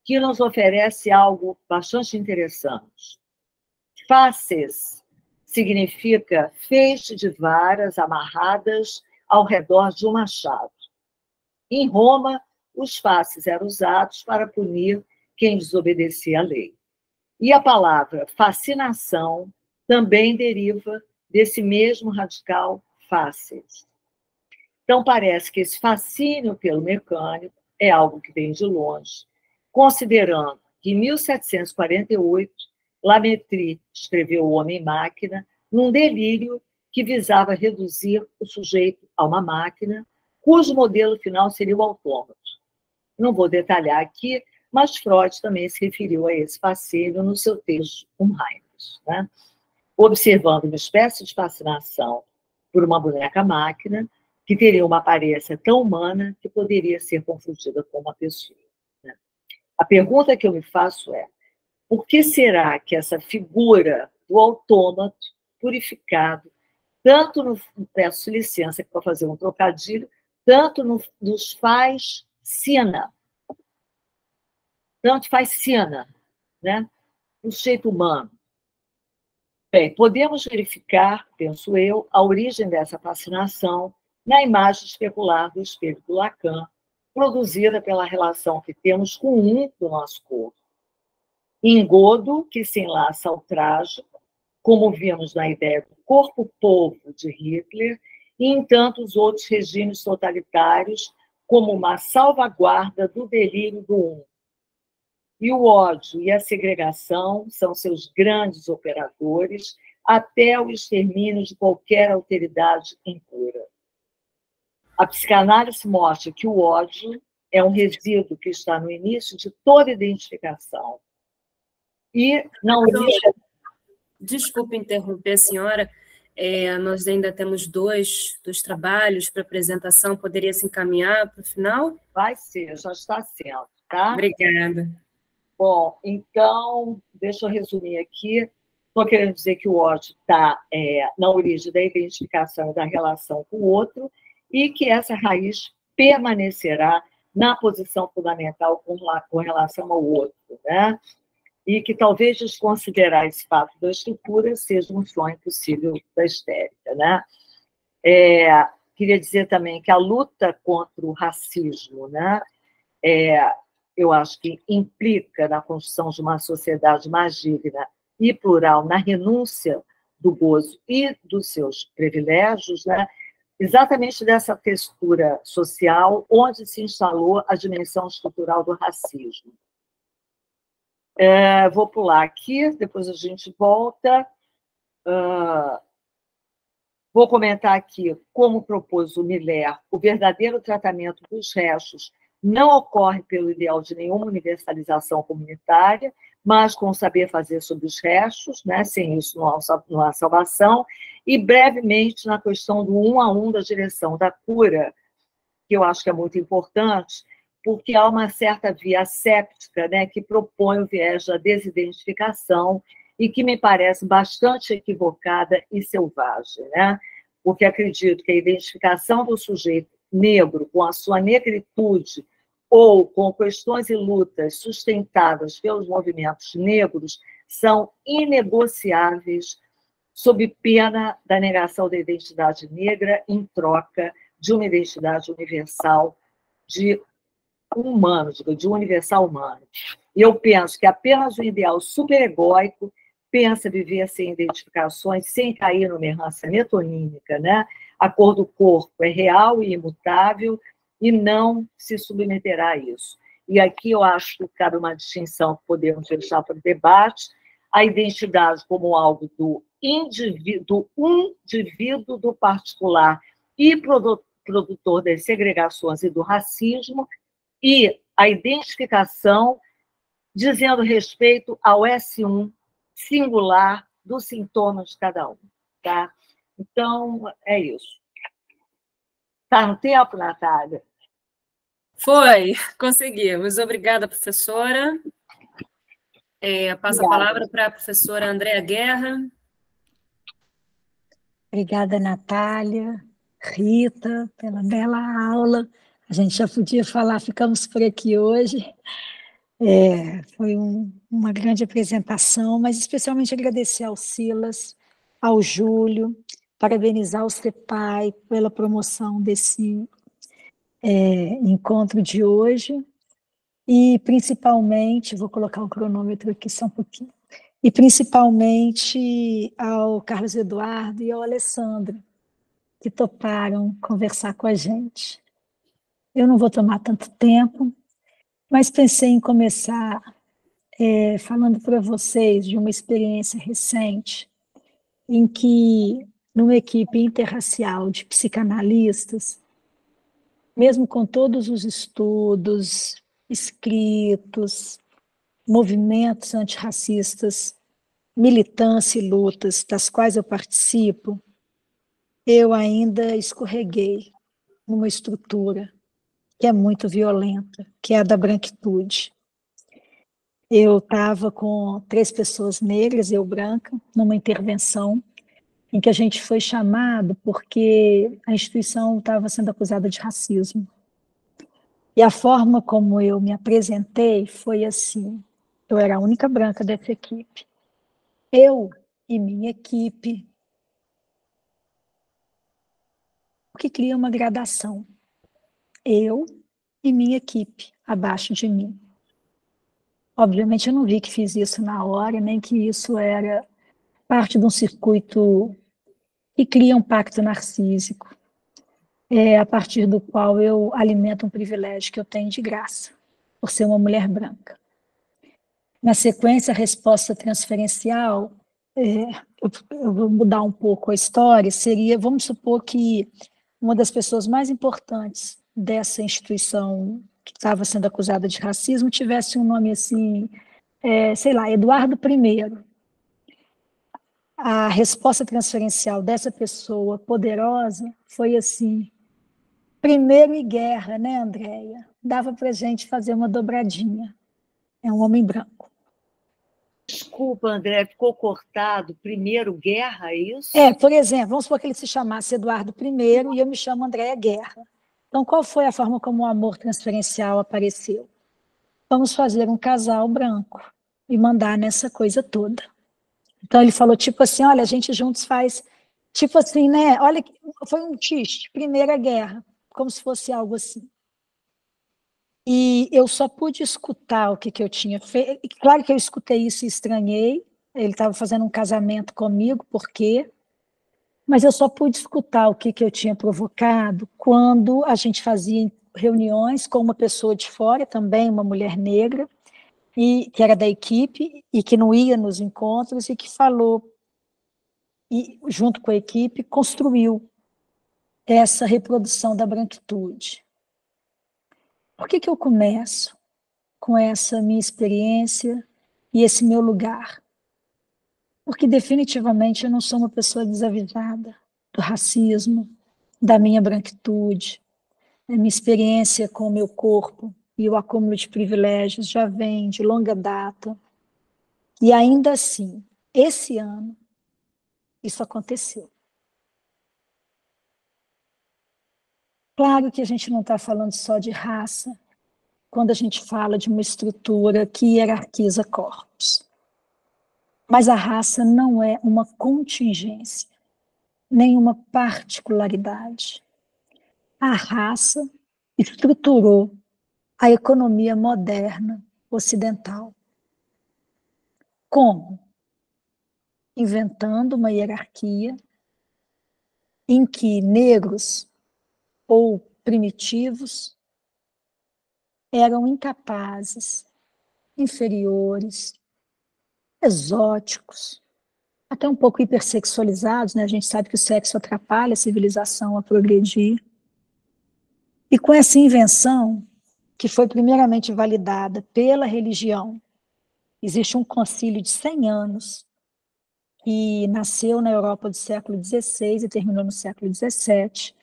que nos oferece algo bastante interessante. Faces significa feixe de varas amarradas ao redor de um machado. Em Roma, os faces eram usados para punir quem desobedecia à lei. E a palavra fascinação também deriva desse mesmo radical faces. Então, parece que esse fascínio pelo mecânico é algo que vem de longe, considerando que, em 1748, Lametrie escreveu O Homem e Máquina num delírio que visava reduzir o sujeito a uma máquina, cujo modelo final seria o autômato. Não vou detalhar aqui, mas Freud também se referiu a esse fascínio no seu texto Unheimlich, né? Observando uma espécie de fascinação por uma boneca-máquina que teria uma aparência tão humana que poderia ser confundida com uma pessoa, né? A pergunta que eu me faço é: por que será que essa figura do autômato purificado, tanto peço licença para fazer um trocadilho, tanto nos faz cena, né? O jeito humano? Bem, podemos verificar, penso eu, a origem dessa fascinação na imagem especular do espelho do Lacan, produzida pela relação que temos com um do nosso corpo. Engodo que se enlaça ao trágico, como vimos na ideia do corpo-povo de Hitler, e em tantos outros regimes totalitários, como uma salvaguarda do delírio do um. E o ódio e a segregação são seus grandes operadores, até o extermínio de qualquer alteridade impura. A psicanálise mostra que o ódio é um resíduo que está no início de toda identificação. E não existe... Desculpe interromper a senhora, nós ainda temos dois trabalhos para apresentação, poderia se encaminhar para o final? Vai ser, já está sendo, tá? Obrigada. Bom, então, deixa eu resumir aqui. Estou querendo dizer que o ódio está na origem da identificação e da relação com o outro, e que essa raiz permanecerá na posição fundamental com relação ao outro, né? E que talvez desconsiderar esse fato da estrutura seja um sonho impossível da histérica, né? Queria dizer também que a luta contra o racismo, né, eu acho que implica na construção de uma sociedade mais digna e plural, na renúncia do gozo e dos seus privilégios, né? Exatamente dessa textura social onde se instalou a dimensão estrutural do racismo. Vou pular aqui, depois a gente volta. Vou comentar aqui, como propôs o Miller, o verdadeiro tratamento dos restos não ocorre pelo ideal de nenhuma universalização comunitária, mas com o saber fazer sobre os restos, né? Sem isso não há salvação, e brevemente na questão do 1 a 1 da direção da cura, que eu acho que é muito importante, porque há uma certa via séptica, né, que propõe o viés da desidentificação e que me parece bastante equivocada e selvagem, né? Porque acredito que a identificação do sujeito negro com a sua negritude ou com questões e lutas sustentadas pelos movimentos negros são inegociáveis sob pena da negação da identidade negra em troca de uma identidade universal de humano, de um universal humano. E eu penso que apenas o ideal superegóico pensa viver sem identificações, sem cair numa errância metonímica, né? A cor do corpo é real e imutável e não se submeterá a isso. E aqui eu acho que cabe uma distinção que podemos deixar para o debate, a identidade como algo do indivíduo, do particular e produtor das segregações e do racismo, e a identificação dizendo respeito ao S1 singular dos sintomas de cada um. Tá? Então, é isso. Está no tempo, Natália? Foi, conseguimos. Obrigada, professora. Passo a palavra para a professora Andréa Guerra. Obrigada, Natália, Rita, pela bela aula. A gente já podia falar, ficamos por aqui hoje. Foi uma grande apresentação, mas especialmente agradecer ao Silas, ao Júlio, parabenizar o CEPAI pela promoção desse encontro de hoje, e principalmente, vou colocar o cronômetro aqui só um pouquinho, e principalmente ao Carlos Eduardo e ao Alessandro, que toparam conversar com a gente. Eu não vou tomar tanto tempo, mas pensei em começar falando para vocês de uma experiência recente em que, numa equipe interracial de psicanalistas, mesmo com todos os estudos, escritos, movimentos antirracistas, militância e lutas das quais eu participo, eu ainda escorreguei numa estrutura que é muito violenta, que é a da branquitude. Eu estava com 3 pessoas negras, eu branca, numa intervenção em que a gente foi chamado porque a instituição estava sendo acusada de racismo. E a forma como eu me apresentei foi assim: eu era a única branca dessa equipe. Eu e minha equipe, o que cria uma gradação. Eu e minha equipe, abaixo de mim. Obviamente, eu não vi que fiz isso na hora, nem que isso era parte de um circuito que cria um pacto narcísico, a partir do qual eu alimento um privilégio que eu tenho de graça, por ser uma mulher branca. Na sequência, a resposta transferencial, eu vou mudar um pouco a história, seria, vamos supor que uma das pessoas mais importantes dessa instituição que estava sendo acusada de racismo tivesse um nome assim, sei lá, Eduardo I. A resposta transferencial dessa pessoa poderosa foi assim: primeiro e guerra, né, Andréia? Dava para a gente fazer uma dobradinha. É um homem branco. Desculpa, André, ficou cortado. Primeiro guerra, é isso? Por exemplo, vamos supor que ele se chamasse Eduardo I e eu me chamo Andréia Guerra. Então, qual foi a forma como o amor transferencial apareceu? Vamos fazer um casal branco e mandar nessa coisa toda. Então, ele falou tipo assim, olha, a gente juntos faz, tipo assim, né? Olha, foi um xiste, Primeira Guerra, como se fosse algo assim. E eu só pude escutar o que eu tinha feito. Claro que eu escutei isso e estranhei. Ele estava fazendo um casamento comigo, por quê? Mas eu só pude escutar o que eu tinha provocado quando a gente fazia reuniões com uma pessoa de fora, também uma mulher negra, e que era da equipe e que não ia nos encontros e que falou, e junto com a equipe, construiu essa reprodução da branquitude. Por que eu começo com essa minha experiência e esse meu lugar? Porque definitivamente eu não sou uma pessoa desavisada do racismo, da minha branquitude. A minha experiência com o meu corpo e o acúmulo de privilégios já vem de longa data. E ainda assim, esse ano, isso aconteceu. Claro que a gente não está falando só de raça, quando a gente fala de uma estrutura que hierarquiza corpos. Mas a raça não é uma contingência, nem uma particularidade. A raça estruturou a economia moderna ocidental. Como? Inventando uma hierarquia em que negros ou primitivos eram incapazes, inferiores, exóticos, até um pouco hipersexualizados, né? A gente sabe que o sexo atrapalha a civilização a progredir. E com essa invenção, que foi primeiramente validada pela religião, existe um concílio de 100 anos, que nasceu na Europa do século XVI e terminou no século XVII,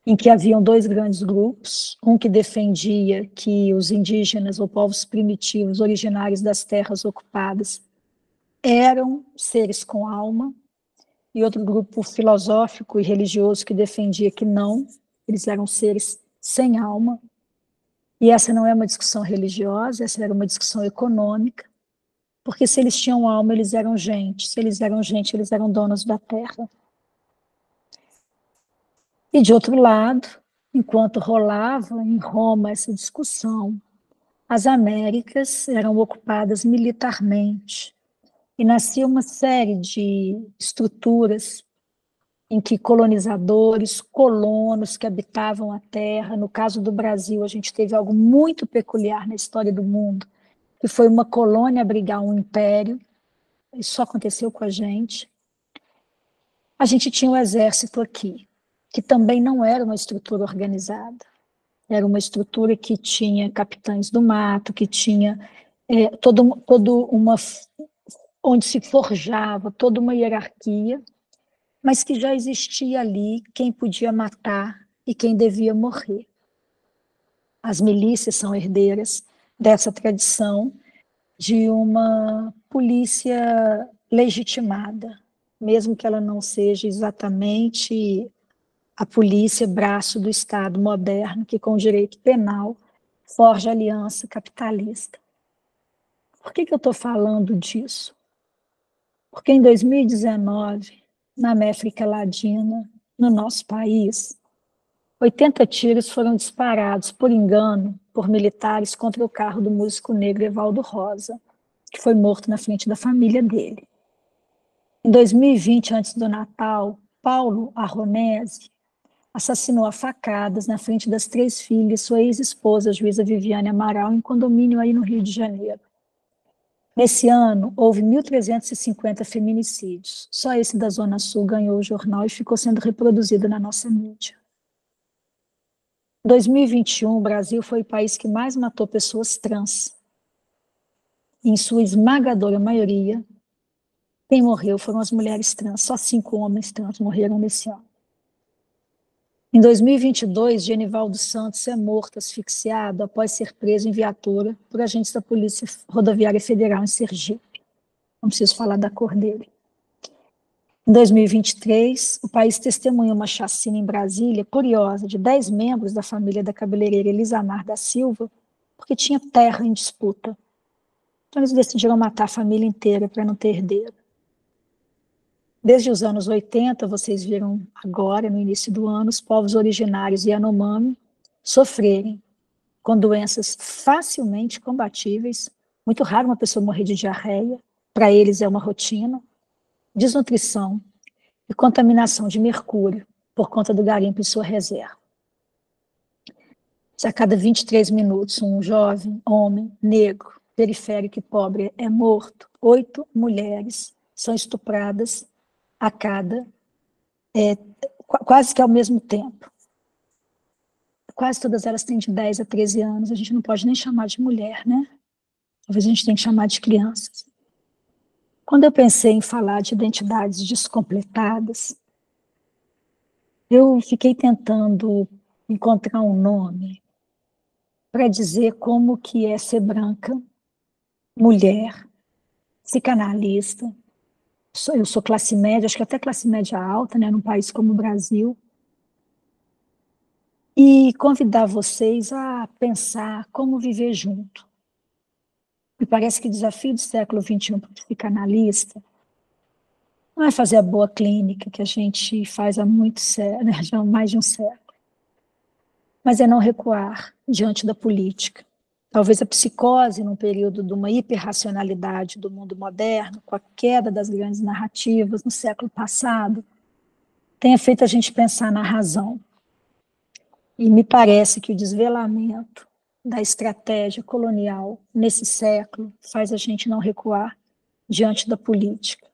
em que haviam dois grandes grupos, um que defendia que os indígenas ou povos primitivos originários das terras ocupadas eram seres com alma, e outro grupo filosófico e religioso que defendia que não, eles eram seres sem alma. E essa não é uma discussão religiosa, essa era uma discussão econômica, porque se eles tinham alma, eles eram gente, se eles eram gente, eles eram donos da terra. E de outro lado, enquanto rolava em Roma essa discussão, as Américas eram ocupadas militarmente, e nascia uma série de estruturas em que colonizadores, colonos que habitavam a terra, no caso do Brasil, a gente teve algo muito peculiar na história do mundo, que foi uma colônia abrigar um império, isso só aconteceu com a gente. A gente tinha o exército aqui, que também não era uma estrutura organizada, era uma estrutura que tinha capitães do mato, que tinha onde se forjava toda uma hierarquia, mas que já existia ali quem podia matar e quem devia morrer. As milícias são herdeiras dessa tradição de uma polícia legitimada, mesmo que ela não seja exatamente a polícia braço do Estado moderno, que com o direito penal forja aliança capitalista. Por que eu estou falando disso? Porque em 2019, na América Latina, no nosso país, 80 tiros foram disparados por engano por militares contra o carro do músico negro Evaldo Rosa, que foi morto na frente da família dele. Em 2020, antes do Natal, Paulo Arronese assassinou a facadas na frente das 3 filhas sua ex-esposa, a juíza Viviane Amaral, em condomínio aí no Rio de Janeiro. Nesse ano, houve 1.350 feminicídios. Só esse da Zona Sul ganhou o jornal e ficou sendo reproduzido na nossa mídia. Em 2021, o Brasil foi o país que mais matou pessoas trans. Em sua esmagadora maioria, quem morreu foram as mulheres trans. Só 5 homens trans morreram nesse ano. Em 2022, Genivaldo Santos é morto asfixiado após ser preso em viatura por agentes da Polícia Rodoviária Federal em Sergipe. Não preciso falar da cor dele. Em 2023, o país testemunha uma chacina em Brasília, curiosa, de 10 membros da família da cabeleireira Elisamar da Silva, porque tinha terra em disputa. Então eles decidiram matar a família inteira para não ter herdeiro. Desde os anos 80, vocês viram agora, no início do ano, os povos originários Yanomami sofrerem com doenças facilmente combatíveis, muito raro uma pessoa morrer de diarreia, para eles é uma rotina, desnutrição e contaminação de mercúrio por conta do garimpo em sua reserva. Se a cada 23 minutos um jovem, homem, negro, periférico e pobre é morto, 8 mulheres são estupradas a cada, quase que ao mesmo tempo. Quase todas elas têm de 10 a 13 anos, a gente não pode nem chamar de mulher, né? Talvez a gente tenha que chamar de crianças. Quando eu pensei em falar de identidades descompletadas, eu fiquei tentando encontrar um nome para dizer como que é ser branca, mulher, psicanalista. Eu sou classe média, acho que até classe média alta, né, num país como o Brasil. E convidar vocês a pensar como viver junto. Me parece que o desafio do século XXI para o psicanalista não é fazer a boa clínica que a gente faz há né, já há mais de um século, mas é não recuar diante da política. Talvez a psicose, num período de uma hiperracionalidade do mundo moderno, com a queda das grandes narrativas no século passado, tenha feito a gente pensar na razão. E me parece que o desvelamento da estratégia colonial nesse século faz a gente não recuar diante da política.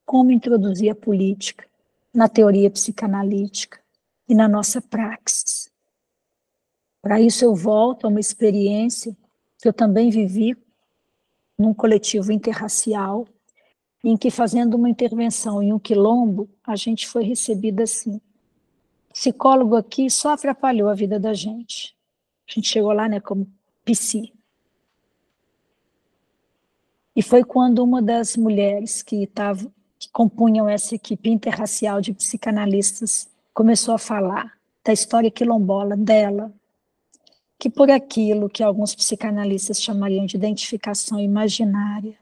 Como introduzir a política na teoria psicanalítica e na nossa praxis. Para isso eu volto a uma experiência que eu também vivi num coletivo interracial, em que, fazendo uma intervenção em um quilombo, a gente foi recebida assim. Psicólogo aqui só atrapalhou a vida da gente. A gente chegou lá, né, como psi. E foi quando uma das mulheres que compunham essa equipe interracial de psicanalistas começou a falar da história quilombola dela, que por aquilo que alguns psicanalistas chamariam de identificação imaginária,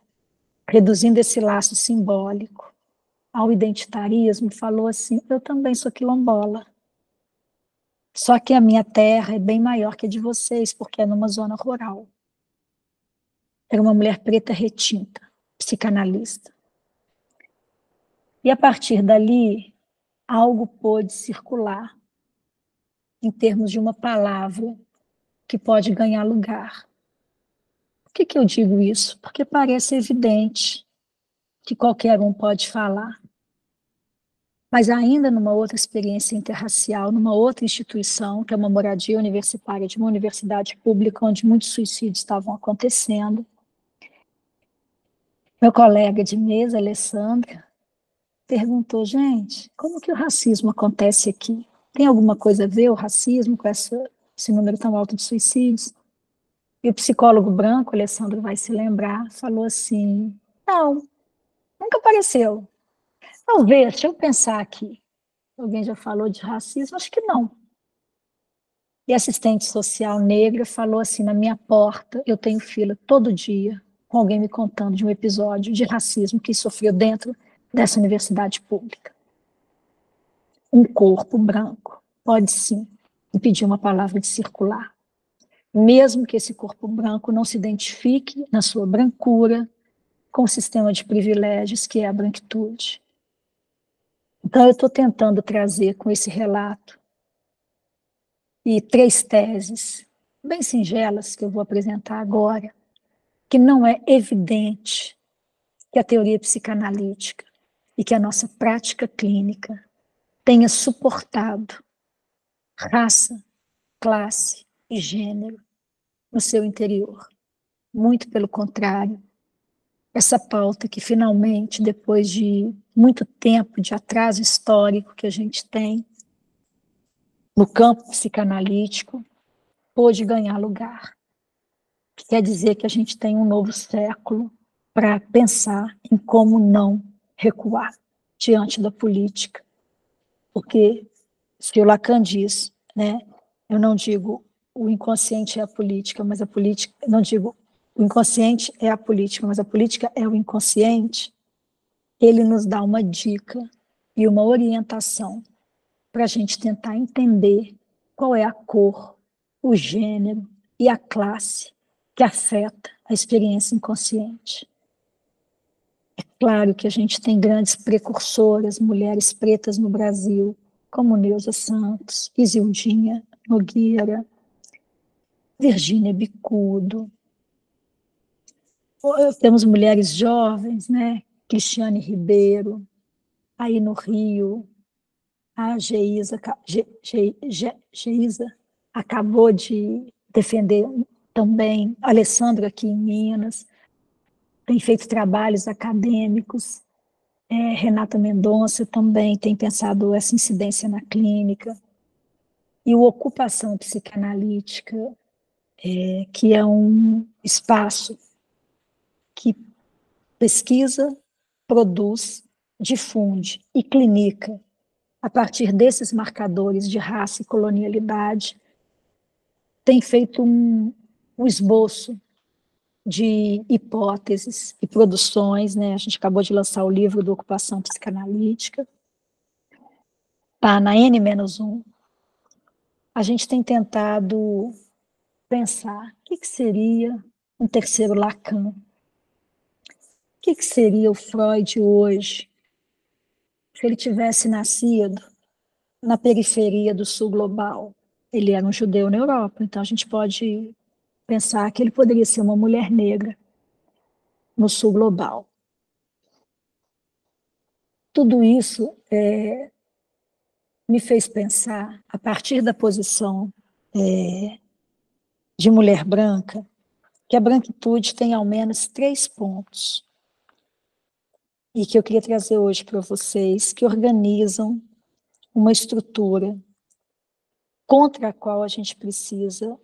reduzindo esse laço simbólico ao identitarismo, falou assim: eu também sou quilombola. Só que a minha terra é bem maior que a de vocês, porque é numa zona rural. Era uma mulher preta retinta, psicanalista. E a partir dali, algo pôde circular em termos de uma palavra que pode ganhar lugar. Por que eu digo isso? Porque parece evidente que qualquer um pode falar. Mas ainda numa outra experiência interracial, numa outra instituição, que é uma moradia universitária de uma universidade pública, onde muitos suicídios estavam acontecendo, meu colega de mesa, Alessandra, perguntou: gente, como que o racismo acontece aqui? Tem alguma coisa a ver o racismo com esse número tão alto de suicídios? E o psicólogo branco, Alessandro vai se lembrar, falou assim: não, nunca apareceu. Talvez, deixa eu pensar aqui. Alguém já falou de racismo? Acho que não. E a assistente social negra falou assim: na minha porta eu tenho fila todo dia com alguém me contando de um episódio de racismo que sofreu dentro dessa universidade pública. Um corpo branco pode sim impedir uma palavra de circular, mesmo que esse corpo branco não se identifique na sua brancura com o sistema de privilégios que é a branquitude. Então eu estou tentando trazer com esse relato e 3 teses bem singelas que eu vou apresentar agora, que não é evidente que a teoria psicanalítica e que a nossa prática clínica tenha suportado raça, classe e gênero no seu interior. Muito pelo contrário, essa pauta que finalmente, depois de muito tempo de atraso histórico que a gente tem no campo psicanalítico, pôde ganhar lugar. Quer dizer que a gente tem um novo século para pensar em como não recuar diante da política. Porque, se o Lacan diz, né, eu não digo o inconsciente é a política, mas a política, não digo o inconsciente é a política, mas a política é o inconsciente, ele nos dá uma dica e uma orientação para a gente tentar entender qual é a cor, o gênero e a classe que afeta a experiência inconsciente. É claro que a gente tem grandes precursoras, mulheres pretas no Brasil, como Neuza Santos, Isildinha Nogueira, Virgínia Bicudo. Temos mulheres jovens, né? Cristiane Ribeiro, aí no Rio, a Geisa acabou de defender também, Alessandra aqui em Minas, tem feito trabalhos acadêmicos, Renata Mendonça também tem pensado essa incidência na clínica, e o Ocupação Psicanalítica, que é um espaço que pesquisa, produz, difunde e clinica a partir desses marcadores de raça e colonialidade, tem feito um esboço de hipóteses e produções, né? A gente acabou de lançar o livro do Ocupação Psicanalítica, tá na N-1. A gente tem tentado pensar o que seria um terceiro Lacan, o que seria o Freud hoje, se ele tivesse nascido na periferia do sul global. Ele era um judeu na Europa, então a gente pode pensar que ele poderia ser uma mulher negra no sul global. Tudo isso me fez pensar, a partir da posição de mulher branca, que a branquitude tem ao menos 3 pontos, e que eu queria trazer hoje para vocês, que organizam uma estrutura contra a qual a gente precisa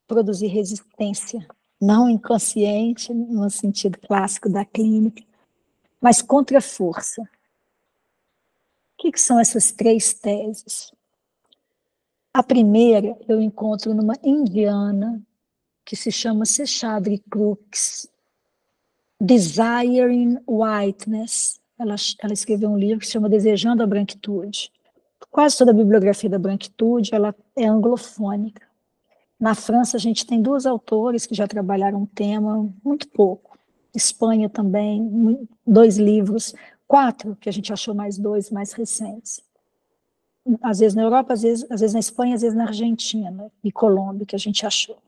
produzir resistência, não inconsciente, no sentido clássico da clínica, mas contra a força. O que são essas 3 teses? A primeira eu encontro numa indiana que se chama Seshadri Crooks, Desiring Whiteness. Ela escreveu um livro que se chama Desejando a Branquitude. Quase toda a bibliografia da branquitude ela é anglofônica. Na França, a gente tem 2 autores que já trabalharam o tema, muito pouco. Espanha também, 2 livros, 4, que a gente achou mais 2 mais recentes. Às vezes na Europa, às vezes na Espanha, às vezes na Argentina e Colômbia, que a gente achou.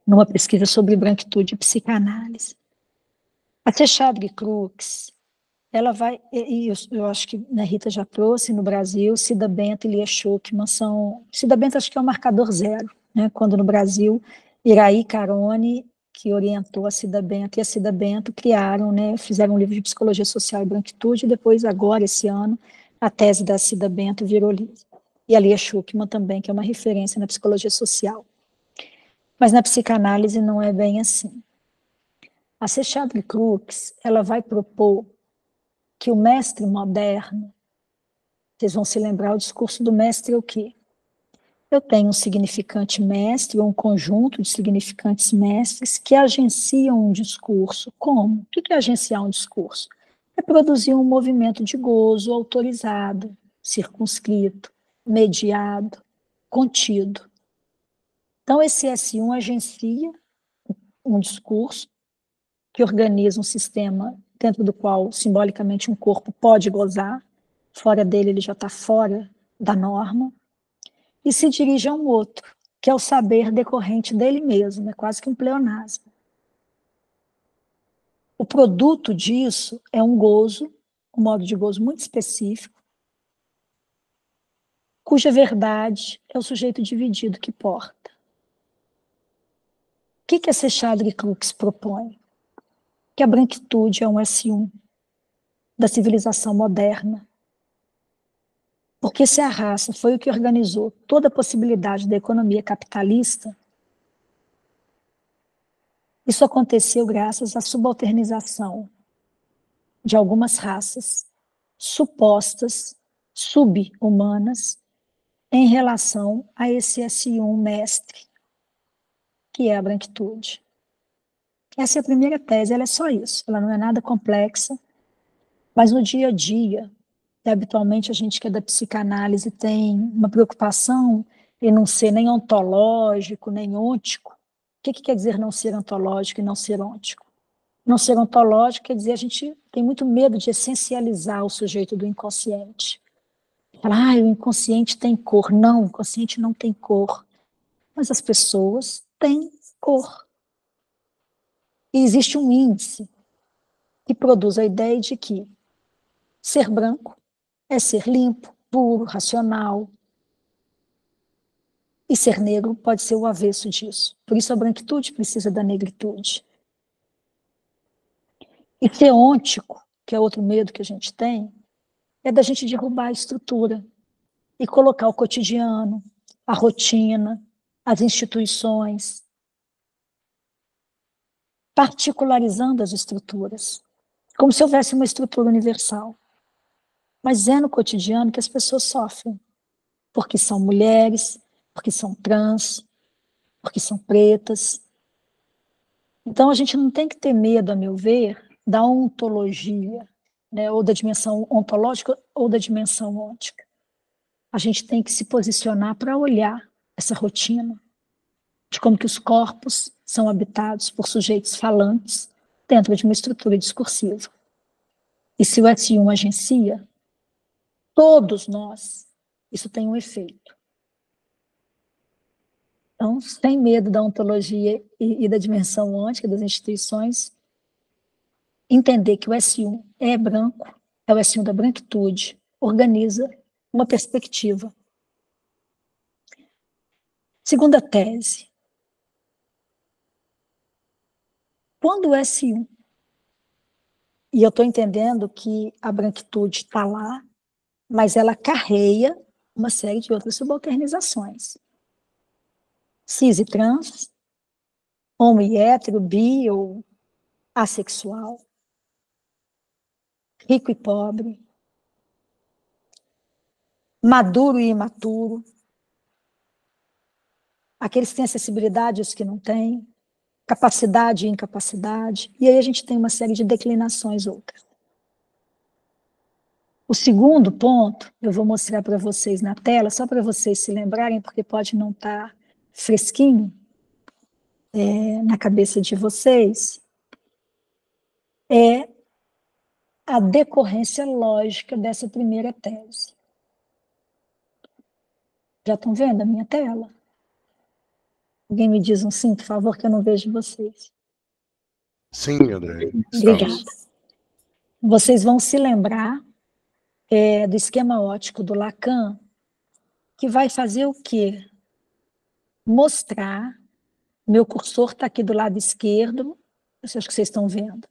Numa pesquisa sobre branquitude e psicanálise. A Seshadri Crooks, ela vai, e eu acho que a Rita já trouxe no Brasil, Cida Bento e Lia Schuckman são... Cida Bento acho que é o marcador 0, né? Quando no Brasil, Iraí Carone, que orientou a Cida Bento, e a Cida Bento criaram, né, fizeram um livro de psicologia social e branquitude, e depois, agora, esse ano, a tese da Cida Bento virou livro. E a Lia Schuckman também, que é uma referência na psicologia social. Mas na psicanálise não é bem assim. A Seshadri Crooks, ela vai propor que o mestre moderno, vocês vão se lembrar, o discurso do mestre é o quê? Eu tenho um significante mestre, ou um conjunto de significantes mestres que agenciam um discurso. Como? O que é agenciar um discurso? É produzir um movimento de gozo autorizado, circunscrito, mediado, contido. Então, esse S1 agencia um discurso que organiza um sistema dentro do qual, simbolicamente, um corpo pode gozar, fora dele ele já está fora da norma, e se dirige a um outro, que é o saber decorrente dele mesmo, é quase que um pleonasmo. O produto disso é um gozo, um modo de gozo muito específico, cuja verdade é o sujeito dividido que porta. O que a Seshadri Crooks propõe? Que a branquitude é um S1 da civilização moderna. Porque se a raça foi o que organizou toda a possibilidade da economia capitalista, isso aconteceu graças à subalternização de algumas raças supostas, sub-humanas, em relação a esse S1 mestre, que é a branquitude. Essa é a primeira tese, ela é só isso, ela não é nada complexa, mas no dia a dia, habitualmente a gente que é da psicanálise tem uma preocupação e não ser nem ontológico, nem ôntico. O que quer dizer não ser ontológico e não ser ôntico? Não ser ontológico quer dizer a gente tem muito medo de essencializar o sujeito do inconsciente. Falar, o inconsciente tem cor. Não, o inconsciente não tem cor. Mas as pessoas têm cor. E existe um índice que produz a ideia de que ser branco é ser limpo, puro, racional. E ser negro pode ser o avesso disso. Por isso a branquitude precisa da negritude. E ser ôntico, que é outro medo que a gente tem, é da gente derrubar a estrutura e colocar o cotidiano, a rotina, as instituições, particularizando as estruturas, como se houvesse uma estrutura universal. Mas é no cotidiano que as pessoas sofrem, porque são mulheres, porque são trans, porque são pretas. Então, a gente não tem que ter medo, a meu ver, da ontologia, né, ou da dimensão ontológica ou da dimensão ôntica. A gente tem que se posicionar para olhar essa rotina de como que os corpos são habitados por sujeitos falantes dentro de uma estrutura discursiva. E se o S1 agencia, todos nós, isso tem um efeito. Então, sem medo da ontologia e da dimensão ôntica das instituições, entender que o S1 é branco, é o S1 da branquitude, organiza uma perspectiva. Segunda tese. Quando o S1, e eu estou entendendo que a branquitude está lá, mas ela carreia uma série de outras subalternizações. Cis e trans, homo e hétero, bi ou assexual, rico e pobre, maduro e imaturo, aqueles que têm acessibilidade e os que não têm, capacidade e incapacidade, e aí a gente tem uma série de declinações outras. O segundo ponto, eu vou mostrar para vocês na tela, só para vocês se lembrarem, porque pode não estar fresquinho na cabeça de vocês, é a decorrência lógica dessa primeira tese. Já estão vendo a minha tela? Alguém me diz um sim, por favor, que eu não vejo vocês. Sim, André. Obrigada. Vocês vão se lembrar do esquema óptico do Lacan, que vai fazer o quê? Mostrar, meu cursor está aqui do lado esquerdo, eu acho que vocês estão vendo,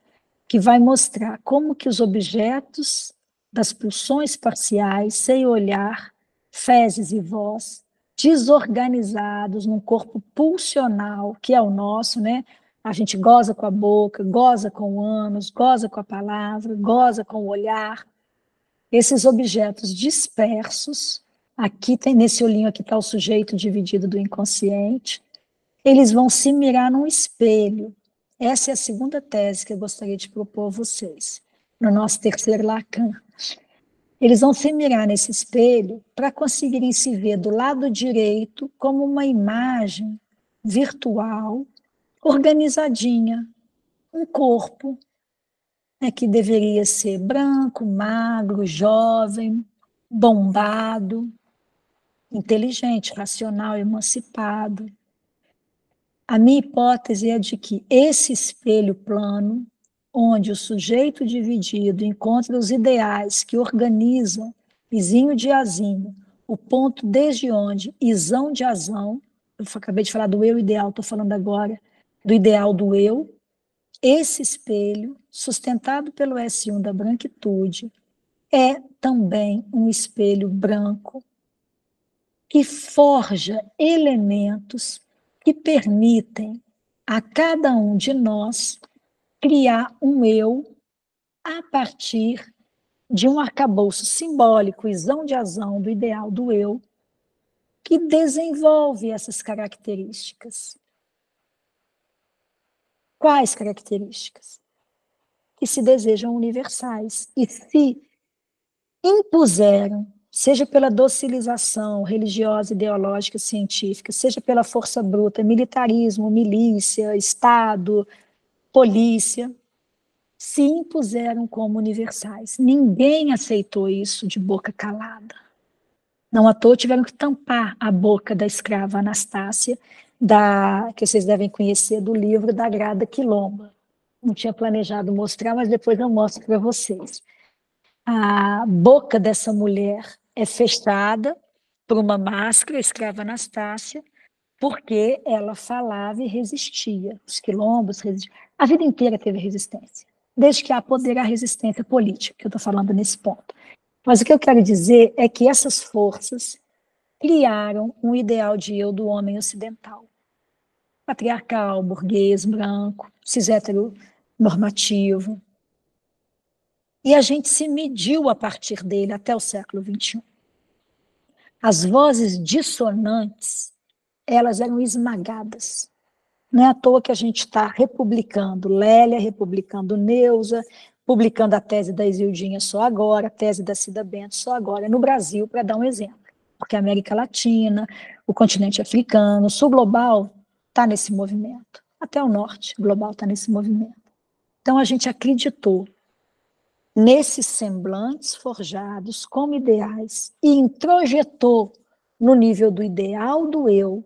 que vai mostrar como que os objetos das pulsões parciais, sem olhar, fezes e voz, desorganizados num corpo pulsional, que é o nosso, né? A gente goza com a boca, goza com o ânus, goza com a palavra, goza com o olhar. Esses objetos dispersos, aqui tem, nesse olhinho aqui está o sujeito dividido do inconsciente, eles vão se mirar num espelho. Essa é a segunda tese que eu gostaria de propor a vocês, no nosso terceiro Lacan. Eles vão se mirar nesse espelho para conseguirem se ver do lado direito como uma imagem virtual, organizadinha, um corpo que deveria ser branco, magro, jovem, bombado, inteligente, racional, emancipado. A minha hipótese é de que esse espelho plano, onde o sujeito dividido encontra os ideais que organizam, izinho de azinho, o ponto desde onde isão de azão, eu acabei de falar do eu ideal, estou falando agora do ideal do eu, esse espelho, sustentado pelo S1 da branquitude, é também um espelho branco que forja elementos que permitem a cada um de nós criar um eu a partir de um arcabouço simbólico, isão de azão do ideal do eu, que desenvolve essas características. Quais características? Que se desejam universais e se impuseram, seja pela docilização religiosa, ideológica, científica, seja pela força bruta, militarismo, milícia, Estado, polícia, se impuseram como universais. Ninguém aceitou isso de boca calada. Não à toa tiveram que tampar a boca da escrava Anastácia, que vocês devem conhecer do livro da Grada Quilomba. Não tinha planejado mostrar, mas depois eu mostro para vocês. A boca dessa mulher é fechada por uma máscara, a escrava Anastácia, porque ela falava e resistia. Os quilombos resistiam. A vida inteira teve resistência, desde que há poder, há resistência política, que eu estou falando nesse ponto. Mas o que eu quero dizer é que essas forças criaram um ideal de eu do homem ocidental. Patriarcal, burguês, branco, cis heteronormativo. E a gente se mediu a partir dele até o século XXI. As vozes dissonantes, elas eram esmagadas. Não é à toa que a gente está republicando Lélia, republicando Neuza, publicando a tese da Isildinha só agora, a tese da Cida Bento só agora, no Brasil, para dar um exemplo. Porque a América Latina, o continente africano, o sul global está nesse movimento. Até o norte global está nesse movimento. Então a gente acreditou nesses semblantes forjados como ideais e introjetou no nível do ideal do eu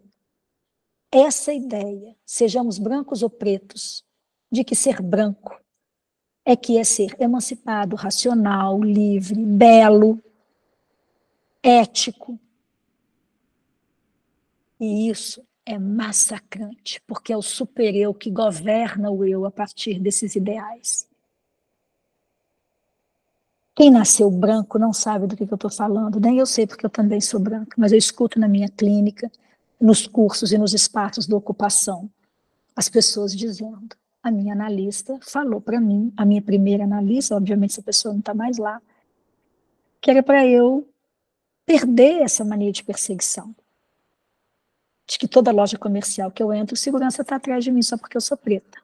essa ideia, sejamos brancos ou pretos, de que ser branco é ser emancipado, racional, livre, belo, ético. E isso é massacrante, porque é o super-eu que governa o eu a partir desses ideais. Quem nasceu branco não sabe do que eu estou falando, nem eu sei porque eu também sou branca, mas eu escuto na minha clínica, nos cursos e nos espaços de ocupação, as pessoas dizendo, a minha analista falou para mim, a minha primeira analista, obviamente essa pessoa não está mais lá, que era para eu perder essa mania de perseguição. De que toda loja comercial que eu entro, segurança está atrás de mim só porque eu sou preta.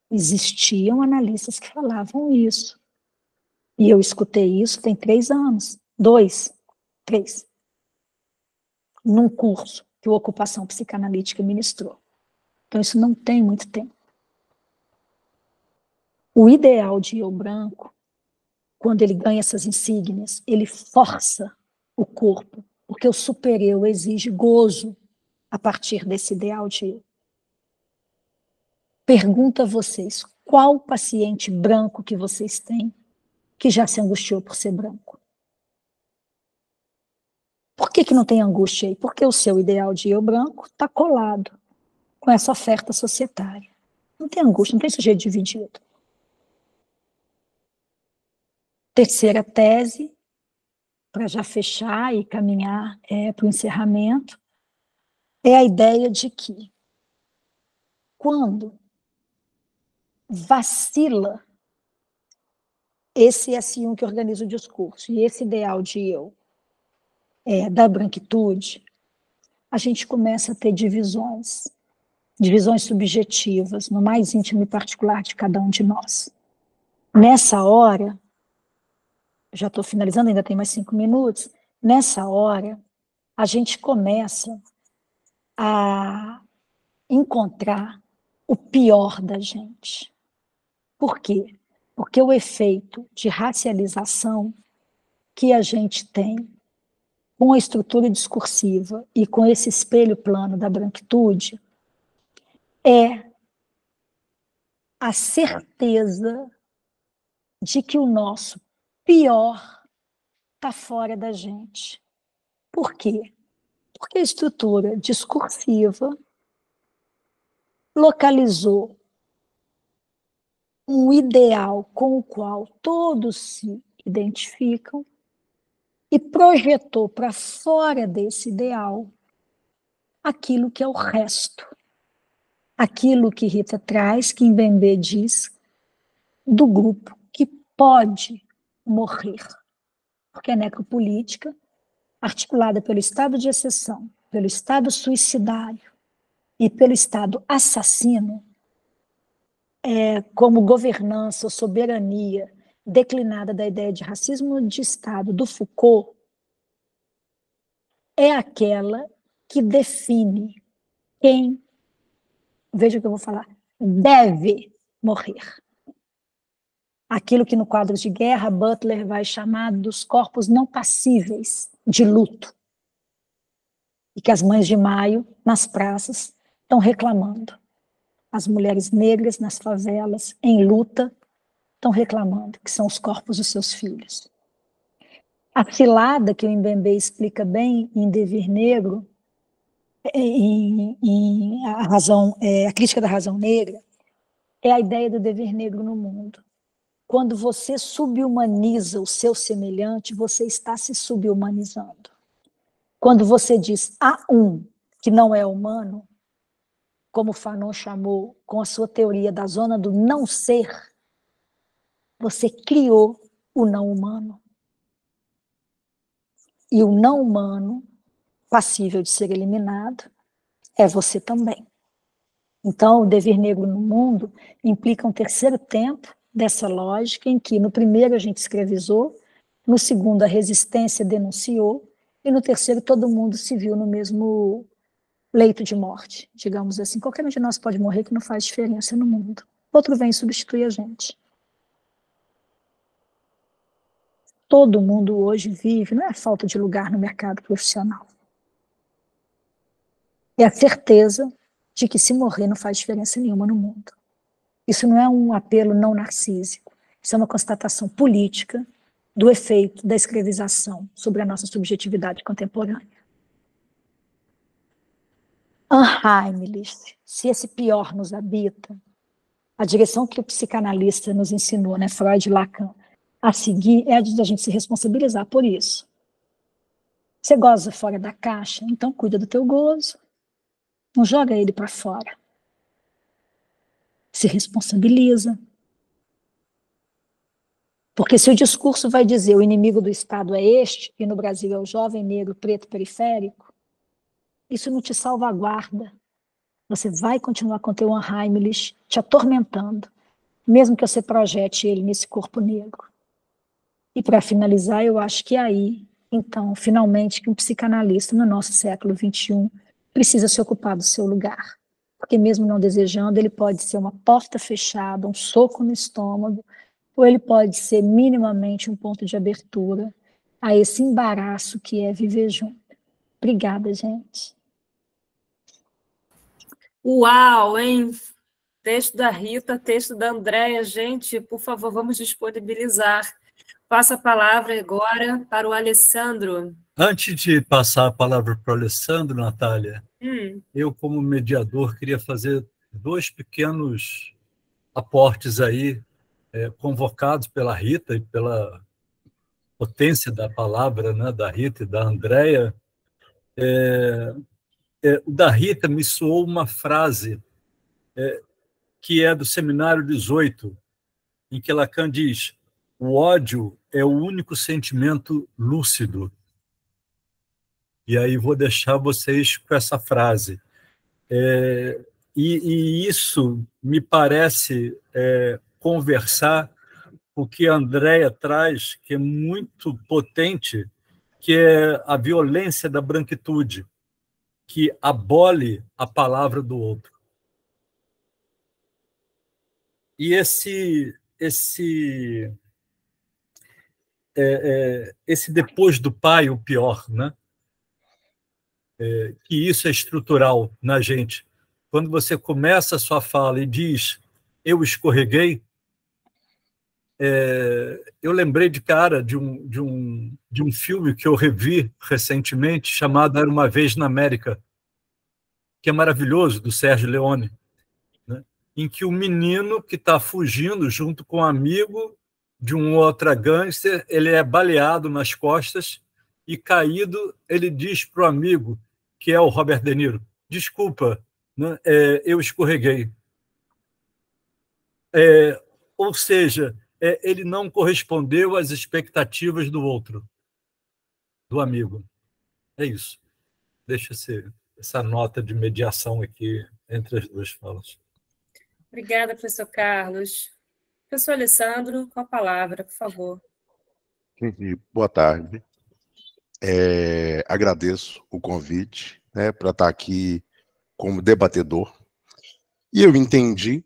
Existiam analistas que falavam isso. E eu escutei isso tem 3 anos. 2, 3. Num curso que o Ocupação Psicanalítica ministrou. Então isso não tem muito tempo. O ideal de eu branco, quando ele ganha essas insígnias, ele força o corpo, porque o super-eu exige gozo a partir desse ideal de eu. Pergunto a vocês, qual paciente branco que vocês têm que já se angustiou por ser branco? Por que não tem angústia aí? Porque o seu ideal de eu branco está colado com essa oferta societária. Não tem angústia, não tem sujeito dividido. Terceira tese, para já fechar e caminhar para o encerramento, é a ideia de que quando vacila esse S1 que organiza o discurso e esse ideal de eu da branquitude, a gente começa a ter divisões subjetivas, no mais íntimo e particular de cada um de nós. Nessa hora, já estou finalizando, ainda tem mais 5 minutos, nessa hora, a gente começa a encontrar o pior da gente. Por quê? Porque o efeito de racialização que a gente tem com a estrutura discursiva e com esse espelho plano da branquitude é a certeza de que o nosso pior está fora da gente. Por quê? Porque a estrutura discursiva localizou um ideal com o qual todos se identificam e projetou para fora desse ideal aquilo que é o resto. Aquilo que Rita traz, que Mbembe diz, do grupo que pode morrer. Porque a necropolítica, articulada pelo estado de exceção, pelo estado suicidário e pelo estado assassino, como governança ou soberania declinada da ideia de racismo de Estado do Foucault é aquela que define quem, veja o que eu vou falar, deve morrer. Aquilo que no quadro de guerra Butler vai chamar dos corpos não passíveis de luto. E que as mães de maio, nas praças, estão reclamando. As mulheres negras nas favelas, em luta, estão reclamando, que são os corpos dos seus filhos. A cilada que o Mbembe explica bem em Devir Negro, a crítica da razão negra, é a ideia do dever negro no mundo. Quando você subhumaniza o seu semelhante, você está se subhumanizando. Quando você diz há um que não é humano, como Fanon chamou com a sua teoria da zona do não ser, você criou o não humano. E o não humano, passível de ser eliminado, é você também. Então, o dever negro no mundo implica um terceiro tempo dessa lógica em que no primeiro a gente escravizou, no segundo a resistência denunciou, e no terceiro todo mundo se viu no mesmo leito de morte, digamos assim. Qualquer um de nós pode morrer que não faz diferença no mundo. Outro vem substituir a gente. Todo mundo hoje vive, não é falta de lugar no mercado profissional. É a certeza de que se morrer não faz diferença nenhuma no mundo. Isso não é um apelo não narcísico, isso é uma constatação política do efeito da escravização sobre a nossa subjetividade contemporânea. Unheimlich, se esse pior nos habita, a direção que o psicanalista nos ensinou, né, Freud e Lacan, a seguir é a de a gente se responsabilizar por isso. Você goza fora da caixa, então cuida do teu gozo. Não joga ele para fora. Se responsabiliza. Porque se o discurso vai dizer o inimigo do Estado é este, e no Brasil é o jovem negro preto periférico, isso não te salvaguarda. Você vai continuar com o teu Unheimlich te atormentando, mesmo que você projete ele nesse corpo negro. E para finalizar, eu acho que é aí, então, finalmente, que um psicanalista no nosso século XXI precisa se ocupar do seu lugar. Porque mesmo não desejando, ele pode ser uma porta fechada, um soco no estômago, ou ele pode ser minimamente um ponto de abertura a esse embaraço que é viver junto. Obrigada, gente. Uau, hein? Texto da Rita, texto da Andréia. Gente, por favor, vamos disponibilizar. Passa a palavra agora para o Alessandro. Antes de passar a palavra para o Alessandro, Natália, eu, como mediador, queria fazer 2 pequenos aportes aí, convocados pela Rita e pela potência da palavra, né, da Rita e da Andréia. O da Rita me soou uma frase que é do Seminário 18, em que Lacan diz: o ódio é o único sentimento lúcido. E aí vou deixar vocês com essa frase. E isso me parece conversar com o que a Andréia traz, que é muito potente, que é a violência da branquitude, que abole a palavra do outro. E esse depois do pai, o pior, né? Que isso é estrutural na gente. Quando você começa a sua fala e diz eu escorreguei, eu lembrei de cara de um filme que eu revi recentemente, chamado Era Uma Vez na América, que é maravilhoso, do Sérgio Leone, né? Em que o menino que está fugindo junto com um amigo de um outro gangster, ele é baleado nas costas e, caído, ele diz para o amigo, que é o Robert De Niro: desculpa, né, eu escorreguei. Ou seja, ele não correspondeu às expectativas do outro, do amigo. É isso. Deixa essa nota de mediação aqui entre as 2 falas. Obrigada, professor Carlos. Professor Alessandro, com a palavra, por favor. Boa tarde. Agradeço o convite, né, para estar aqui como debatedor. E eu entendi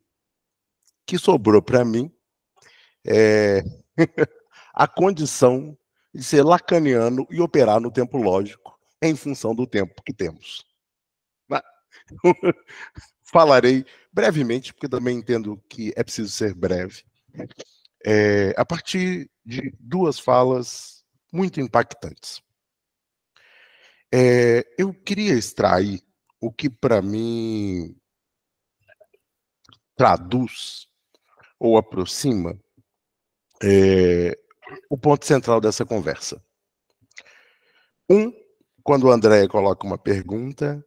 que sobrou para mim a condição de ser lacaniano e operar no tempo lógico em função do tempo que temos. Falarei brevemente, porque também entendo que é preciso ser breve, a partir de duas falas muito impactantes. Eu queria extrair o que, para mim, traduz ou aproxima o ponto central dessa conversa. Quando o André coloca uma pergunta,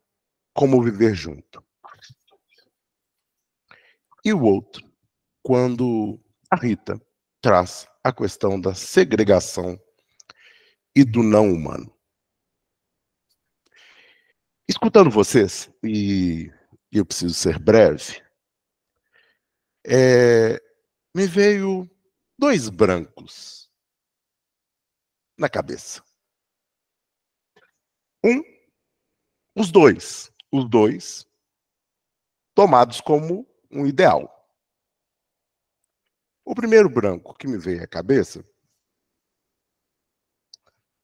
como viver junto? E o outro, quando a Rita traz a questão da segregação e do não humano. Escutando vocês, e eu preciso ser breve, me veio dois brancos na cabeça. Os dois tomados como um ideal. O primeiro branco que me veio à cabeça,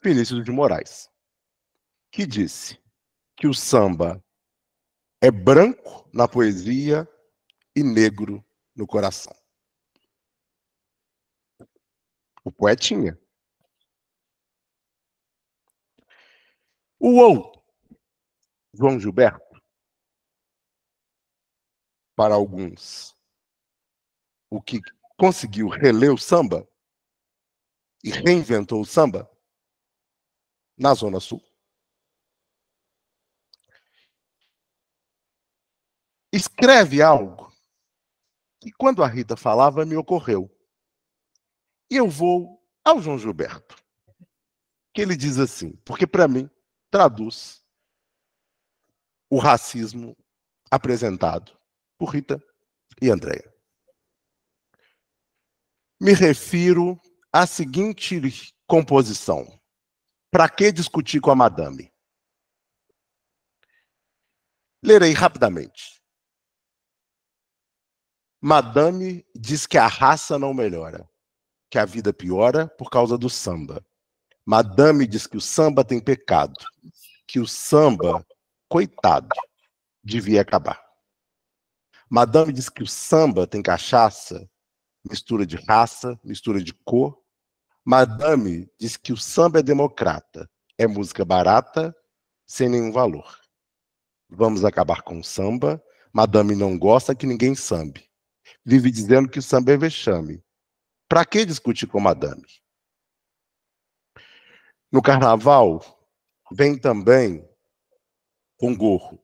Vinícius de Moraes, que disse que o samba é branco na poesia e negro no coração. O poetinha. O outro, João Gilberto, para alguns, o que conseguiu reler o samba e reinventou o samba na Zona Sul, escreve algo que, quando a Rita falava, me ocorreu. E eu vou ao João Gilberto, que ele diz assim, porque, para mim, traduz o racismo apresentado por Rita e Andréa. Me refiro à seguinte composição. Para que discutir com a madame? Lerei rapidamente. Madame diz que a raça não melhora, que a vida piora por causa do samba. Madame diz que o samba tem pecado, que o samba, coitado, devia acabar. Madame diz que o samba tem cachaça, mistura de raça, mistura de cor. Madame diz que o samba é democrata, é música barata, sem nenhum valor. Vamos acabar com o samba. Madame não gosta que ninguém sambe. Vive dizendo que o samba é vexame. Para que discutir com madame? No carnaval, vem também com gorro.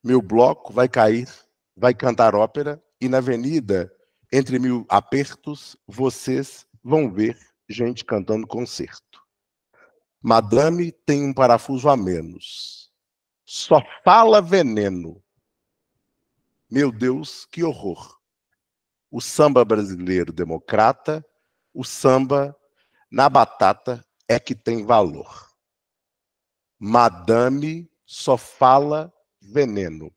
Meu bloco vai cair, vai cantar ópera, e na avenida, entre 1000 apertos, vocês vão ver gente cantando concerto. Madame tem um parafuso a menos. Só fala veneno. Meu Deus, que horror. O samba brasileiro democrata, o samba na batata é que tem valor. Madame só fala veneno.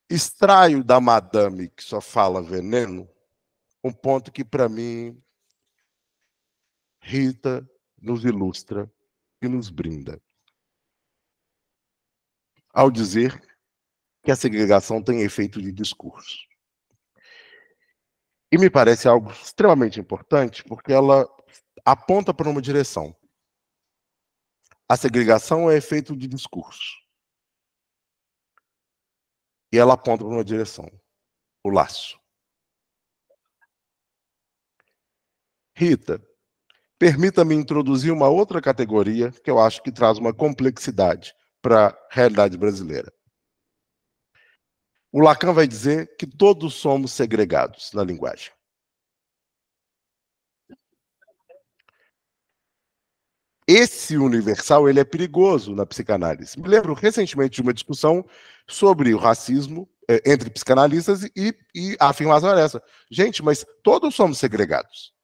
Extraio da madame que só fala veneno um ponto que, para mim, Rita nos ilustra e nos brinda. Ao dizer que a segregação tem efeito de discurso. E me parece algo extremamente importante, porque ela aponta para uma direção. A segregação é efeito de discurso. E ela aponta para uma direção. O laço. Rita, permita-me introduzir uma outra categoria que eu acho que traz uma complexidade para a realidade brasileira. O Lacan vai dizer que todos somos segregados na linguagem. Esse universal, ele é perigoso na psicanálise. Me lembro recentemente de uma discussão sobre o racismo entre psicanalistas e a afirmação era essa. Gente, mas todos somos segregados.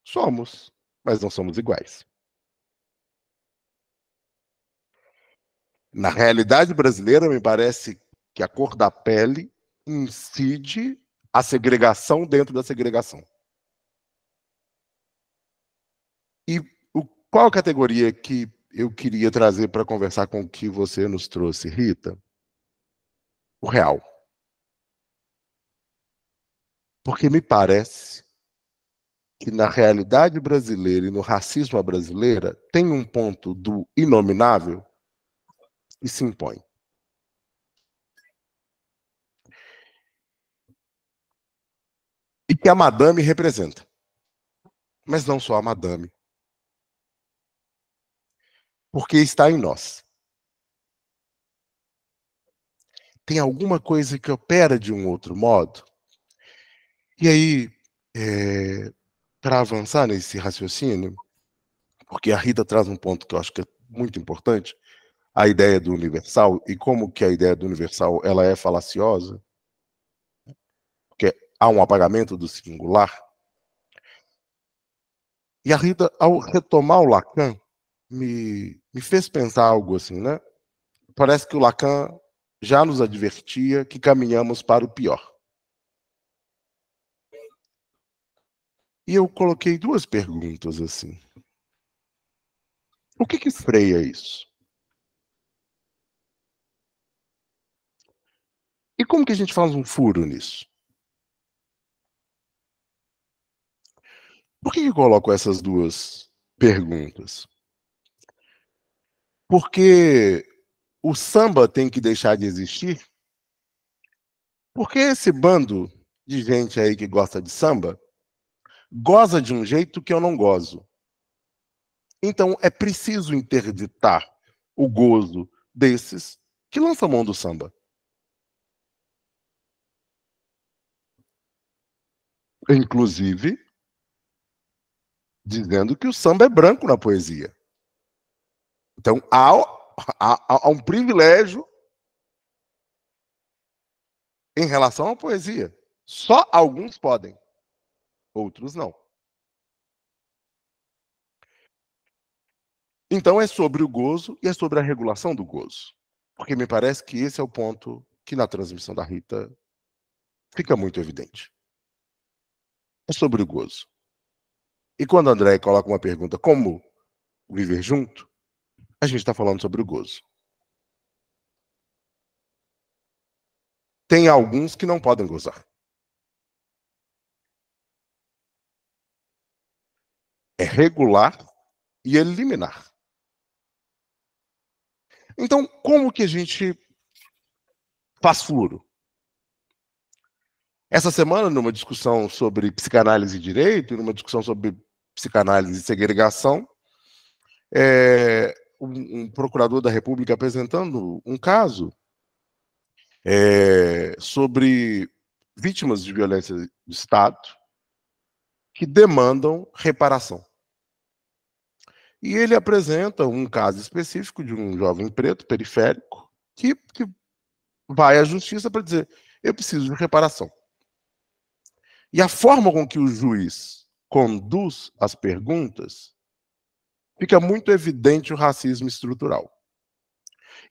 Somos, mas não somos iguais. Na realidade brasileira, me parece que a cor da pele incide a segregação dentro da segregação. E qual a categoria que eu queria trazer para conversar com o que você nos trouxe, Rita? O real. Porque me parece que na realidade brasileira e no racismo à brasileira tem um ponto do inominável que se impõe. E que a madame representa. Mas não só a madame. Porque está em nós. Tem alguma coisa que opera de um outro modo? E aí, para avançar nesse raciocínio, porque a Rita traz um ponto que eu acho que é muito importante, a ideia do universal, e como que a ideia do universal ela é falaciosa, porque há um apagamento do singular. E a Rita, ao retomar o Lacan, me fez pensar algo assim, né? Parece que o Lacan já nos advertia que caminhamos para o pior. E eu coloquei duas perguntas assim. O que freia isso? E como que a gente faz um furo nisso? Por que eu coloco essas duas perguntas? Porque o samba tem que deixar de existir? Porque esse bando de gente aí que gosta de samba goza de um jeito que eu não gozo. Então é preciso interditar o gozo desses que lançam mão do samba. Inclusive, dizendo que o samba é branco na poesia. Então, há um privilégio em relação à poesia. Só alguns podem, outros não. Então, é sobre o gozo e é sobre a regulação do gozo. Porque me parece que esse é o ponto que na transmissão da Rita fica muito evidente. É sobre o gozo. E quando a André coloca uma pergunta, como viver junto, a gente está falando sobre o gozo. Tem alguns que não podem gozar. É regular e eliminar. Então, como que a gente faz furo? Essa semana, numa discussão sobre psicanálise e direito, numa discussão sobre psicanálise e segregação, um procurador da República apresentando um caso sobre vítimas de violência do Estado que demandam reparação. E ele apresenta um caso específico de um jovem preto, periférico, que vai à justiça para dizer, eu preciso de reparação. E a forma com que o juiz conduz as perguntas, fica muito evidente o racismo estrutural.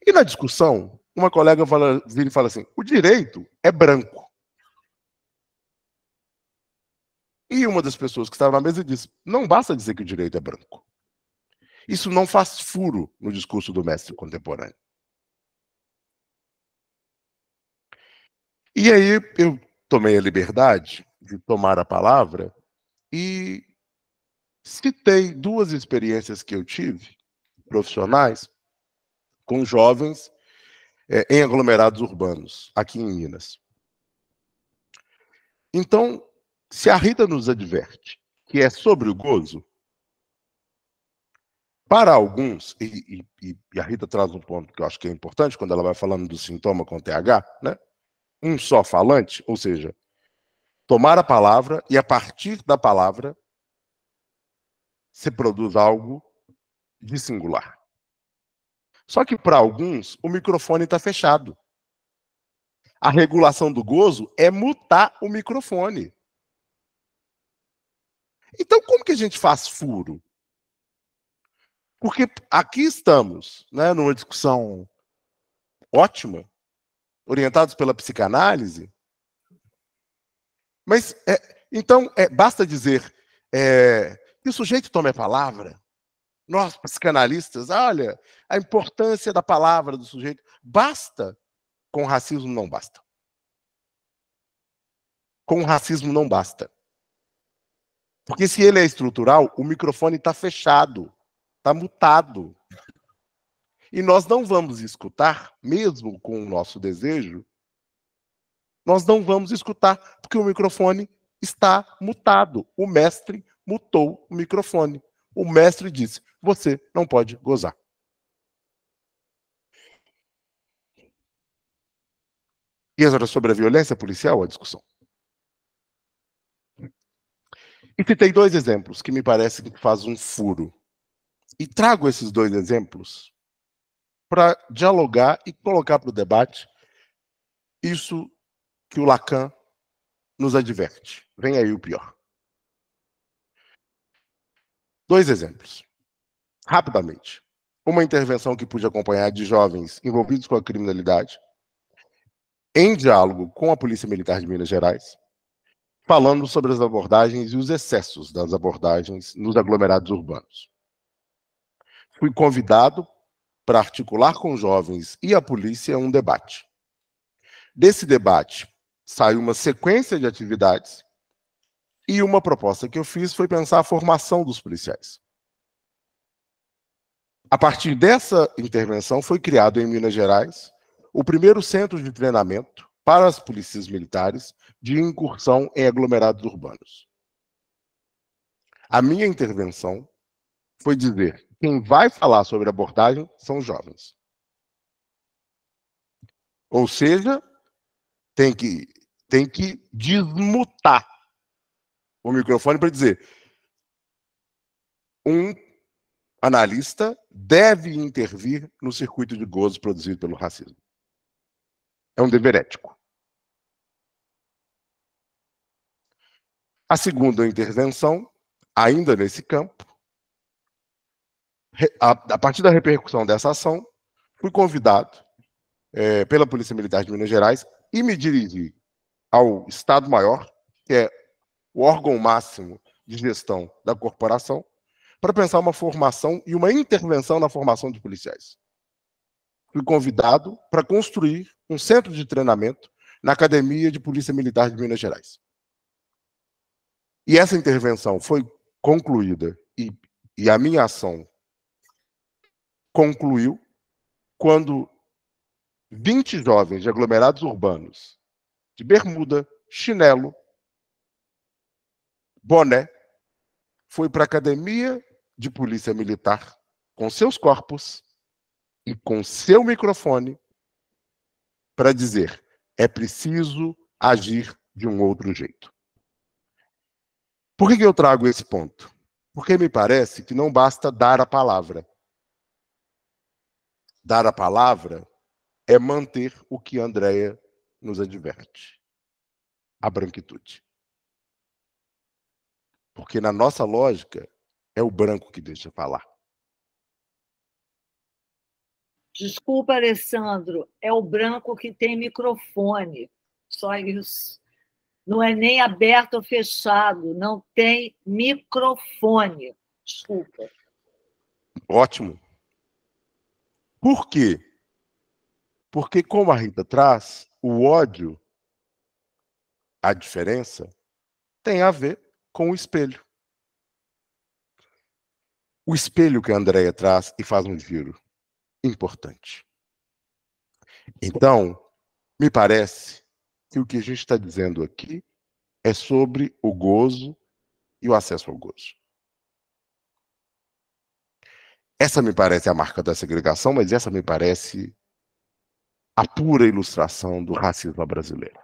E na discussão, uma colega vira e fala assim, o direito é branco. E uma das pessoas que estava na mesa disse, não basta dizer que o direito é branco. Isso não faz furo no discurso do mestre contemporâneo. E aí eu tomei a liberdade de tomar a palavra e citei duas experiências que eu tive, profissionais, com jovens em aglomerados urbanos, aqui em Minas. Então, se a Rita nos adverte que é sobre o gozo, para alguns, e a Rita traz um ponto que eu acho que é importante, quando ela vai falando do sintoma com TH, né? Um só falante, ou seja, tomar a palavra e a partir da palavra se produz algo de singular. Só que para alguns, o microfone está fechado. A regulação do gozo é mutar o microfone. Então, como que a gente faz furo? Porque aqui estamos, né, numa discussão ótima, orientados pela psicanálise, mas, então, basta dizer que o sujeito tome a palavra. Nós, psicanalistas, olha, a importância da palavra do sujeito. Basta. Com o racismo não basta. Com o racismo não basta. Porque se ele é estrutural, o microfone está fechado, está mutado. E nós não vamos escutar, mesmo com o nosso desejo, nós não vamos escutar, porque o microfone está mutado. O mestre mutou o microfone. O mestre disse, você não pode gozar. E era sobre a violência policial a discussão. E citei 2 exemplos que me parece que fazem um furo. E trago esses 2 exemplos para dialogar e colocar para o debate isso que o Lacan nos adverte. Vem aí o pior. 2 exemplos. Rapidamente. Uma intervenção que pude acompanhar de jovens envolvidos com a criminalidade, em diálogo com a Polícia Militar de Minas Gerais, falando sobre as abordagens e os excessos das abordagens nos aglomerados urbanos. Fui convidado para articular com jovens e a polícia um debate. Desse debate, saiu uma sequência de atividades e uma proposta que eu fiz foi pensar a formação dos policiais. A partir dessa intervenção, foi criado em Minas Gerais o primeiro centro de treinamento para as polícias militares de incursão em aglomerados urbanos. A minha intervenção foi dizer que quem vai falar sobre abordagem são os jovens. Ou seja, tem que desmutar o microfone para dizer um analista deve intervir no circuito de gozo produzido pelo racismo. É um dever ético. A segunda intervenção, ainda nesse campo, a partir da repercussão dessa ação, fui convidado pela Polícia Militar de Minas Gerais e me dirigi ao Estado-Maior, que é o órgão máximo de gestão da corporação, para pensar uma formação e uma intervenção na formação de policiais. Fui convidado para construir um centro de treinamento na Academia de Polícia Militar de Minas Gerais. E essa intervenção foi concluída e a minha ação concluiu quando 20 jovens de aglomerados urbanos, de bermuda, chinelo, boné, foi para a Academia de Polícia Militar com seus corpos e com seu microfone para dizer: é preciso agir de um outro jeito. Por que eu trago esse ponto? Porque me parece que não basta dar a palavra. Dar a palavra é manter o que Andréa nos adverte: a branquitude. Porque na nossa lógica é o branco que deixa falar. Desculpa, Alessandro, é o branco que tem microfone. Só isso. Não é nem aberto ou fechado, não tem microfone. Desculpa. Ótimo. Por quê? Porque, como a Rita traz, o ódio, a diferença, tem a ver com o espelho. O espelho que a Andréa traz e faz um giro importante. Então, me parece que o que a gente está dizendo aqui é sobre o gozo e o acesso ao gozo. Essa me parece a marca da segregação, mas essa me parece a pura ilustração do racismo brasileiro.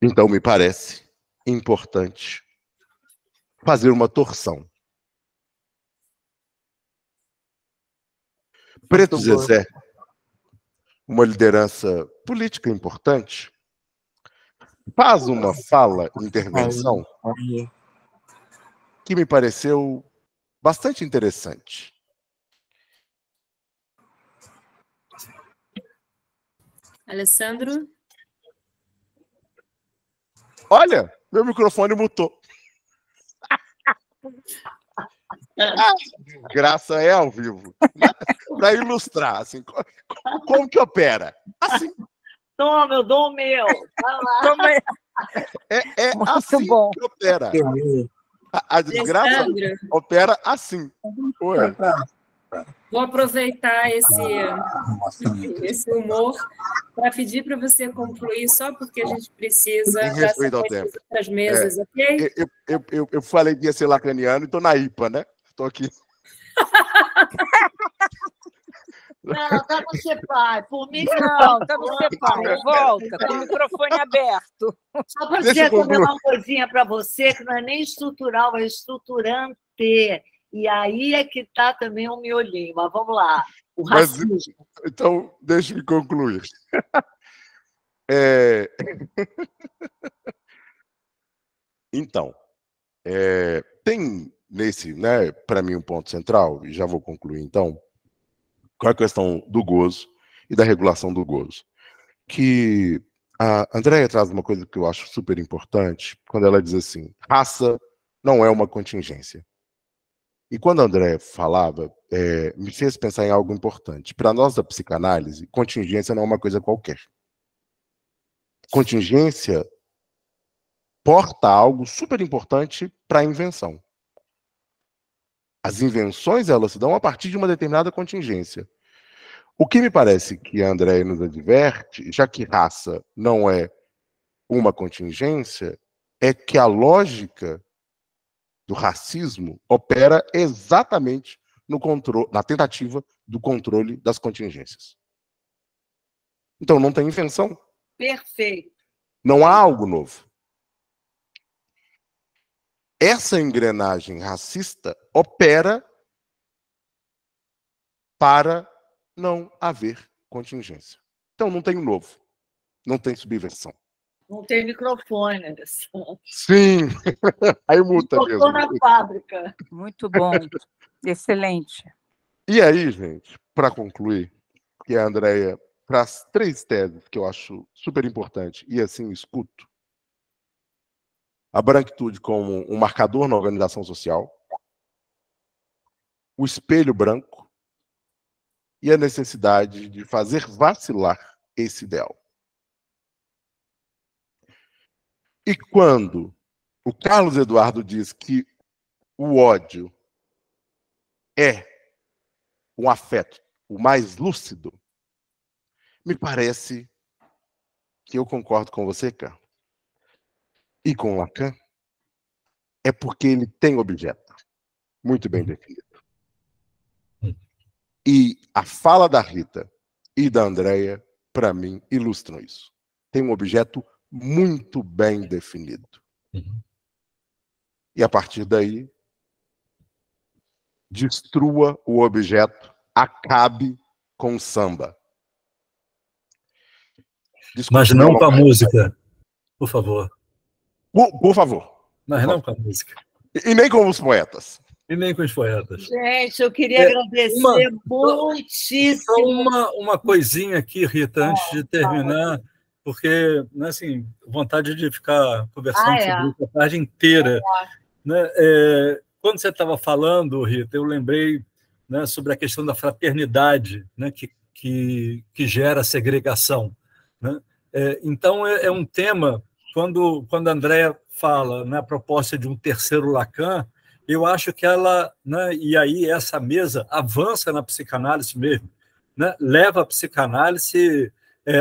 Então, me parece importante fazer uma torção. Preto Zezé, uma liderança política importante, faz uma fala, intervenção, que me pareceu bastante interessante. Alessandro? Olha, meu microfone mutou. Graça é ao vivo. Para ilustrar, assim, como que opera? Assim. Toma, eu dou o meu. Vai lá. É Muito assim bom. que opera. A desgraça Alessandro, opera assim. Ué. vou aproveitar esse humor para pedir para você concluir, só porque a gente precisa Em dar respeito ao tempo. outras mesas, ok? Eu falei que ia ser lacaniano e estou na IPA, né? Estou aqui. Não, tá você pai. Por mim, Não, tá você pai. Volta, com o microfone aberto. só para Deixa eu dizer também concluir. uma coisinha para você, que não é nem estrutural, é estruturante. E aí é que está também um miolinho. Mas vamos lá. O racismo. Então, deixe-me concluir. Então, tem nesse, né, para mim, um ponto central, e já vou concluir então, com a questão do gozo e da regulação do gozo. Que a Andréia traz uma coisa que eu acho super importante, quando ela diz assim, raça não é uma contingência. E quando a Andréia falava, me fez pensar em algo importante. Para nós da psicanálise, contingência não é uma coisa qualquer. Contingência porta algo super importante para a invenção. As invenções, elas se dão a partir de uma determinada contingência. O que me parece que a Andréia nos adverte, já que raça não é uma contingência, é que a lógica do racismo opera exatamente no controle, na tentativa do controle das contingências. Então não tem invenção. Perfeito. Não há algo novo. Essa engrenagem racista opera para não haver contingência. Então não tem novo, não tem subversão. Não tem microfone. Sim, aí muta mesmo. Estou na fábrica. Muito bom. Excelente. E aí, gente, para concluir, que a Andréia traz 3 teses que eu acho super importante e assim escuto. A branquitude como um marcador na organização social, o espelho branco e a necessidade de fazer vacilar esse ideal. E quando o Carlos Eduardo diz que o ódio é um afeto o mais lúcido, me parece que eu concordo com você, Carlos. E com Lacan, é porque ele tem objeto muito bem definido. E a fala da Rita e da Andréia, para mim, ilustram isso. Tem um objeto muito bem definido. E a partir daí, destrua o objeto, acabe com o samba. Desculpa, mas não com a música, por favor. Por favor. Mas não com a música. E nem com os poetas. E nem com os poetas. Gente, eu queria agradecer muitíssimo. Uma coisinha aqui, Rita, antes de terminar, porque, né, assim, vontade de ficar conversando sobre isso a tarde inteira. Né? Quando você estava falando, Rita, eu lembrei, né, sobre a questão da fraternidade, né, que gera segregação. Né? Então, é um tema, quando a Andréia fala na proposta de um terceiro Lacan, eu acho que ela, né, e aí essa mesa avança na psicanálise mesmo, né, leva a psicanálise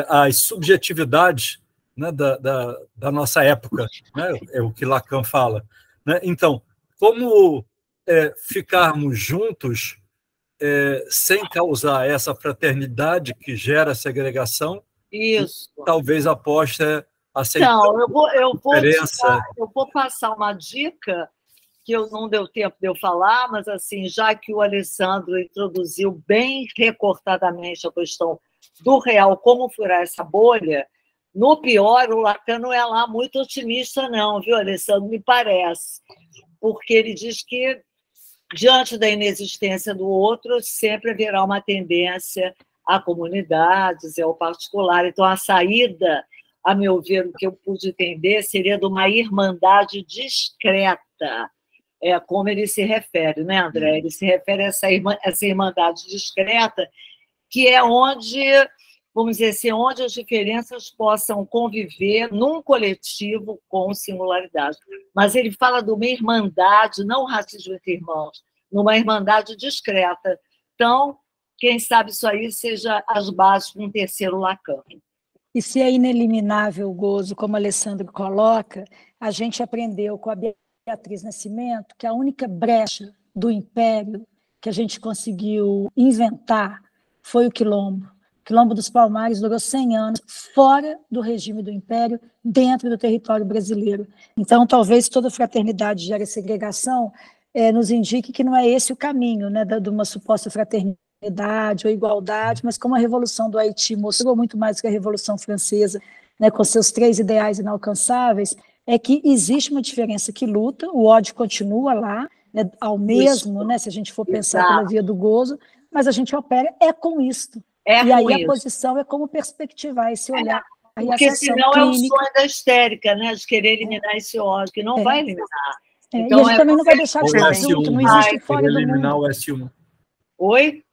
às subjetividades, né, da nossa época, né, é o que Lacan fala. Né? Então, como ficarmos juntos sem causar essa fraternidade que gera segregação? Isso. Talvez aposte a aceitar Então, eu vou diferença. eu vou passar uma dica que não deu tempo de eu falar, mas assim, já que o Alessandro introduziu bem recortadamente a questão do real, como furar essa bolha, no pior, o Lacan não é lá muito otimista não, viu, Alessandro? Me parece, porque ele diz que, diante da inexistência do outro, sempre haverá uma tendência a comunidades e ao particular. Então, a saída, a meu ver, o que eu pude entender, seria de uma irmandade discreta, como ele se refere, né, André? Ele se refere a essa irmandade discreta, que é onde, vamos dizer assim, onde as diferenças possam conviver num coletivo com singularidade. Mas ele fala de uma irmandade, não racismo entre irmãos, numa irmandade discreta. Então, quem sabe isso aí seja as bases de um terceiro Lacan. E se é ineliminável o gozo, como o Alessandro coloca, a gente aprendeu com a Beatriz Nascimento que a única brecha do império que a gente conseguiu inventar foi o quilombo. O Quilombo dos Palmares durou 100 anos fora do regime do império, dentro do território brasileiro. Então, talvez toda fraternidade gere segregação, nos indique que não é esse o caminho, né, de uma suposta fraternidade ou igualdade, mas como a Revolução do Haiti mostrou muito mais que a Revolução Francesa, né, com seus 3 ideais inalcançáveis, é que existe uma diferença que luta, o ódio continua lá, né, ao mesmo, né, se a gente for pensar pela via do gozo, mas a gente opera com isto. E aí a posição é como perspectivar esse olhar. Porque senão clínica. É o sonho da histérica, né, de querer eliminar esse ódio, que não vai eliminar. Então, e a gente também não vai deixar de estar junto, não existe fora do eliminar mundo. O S1. Oi?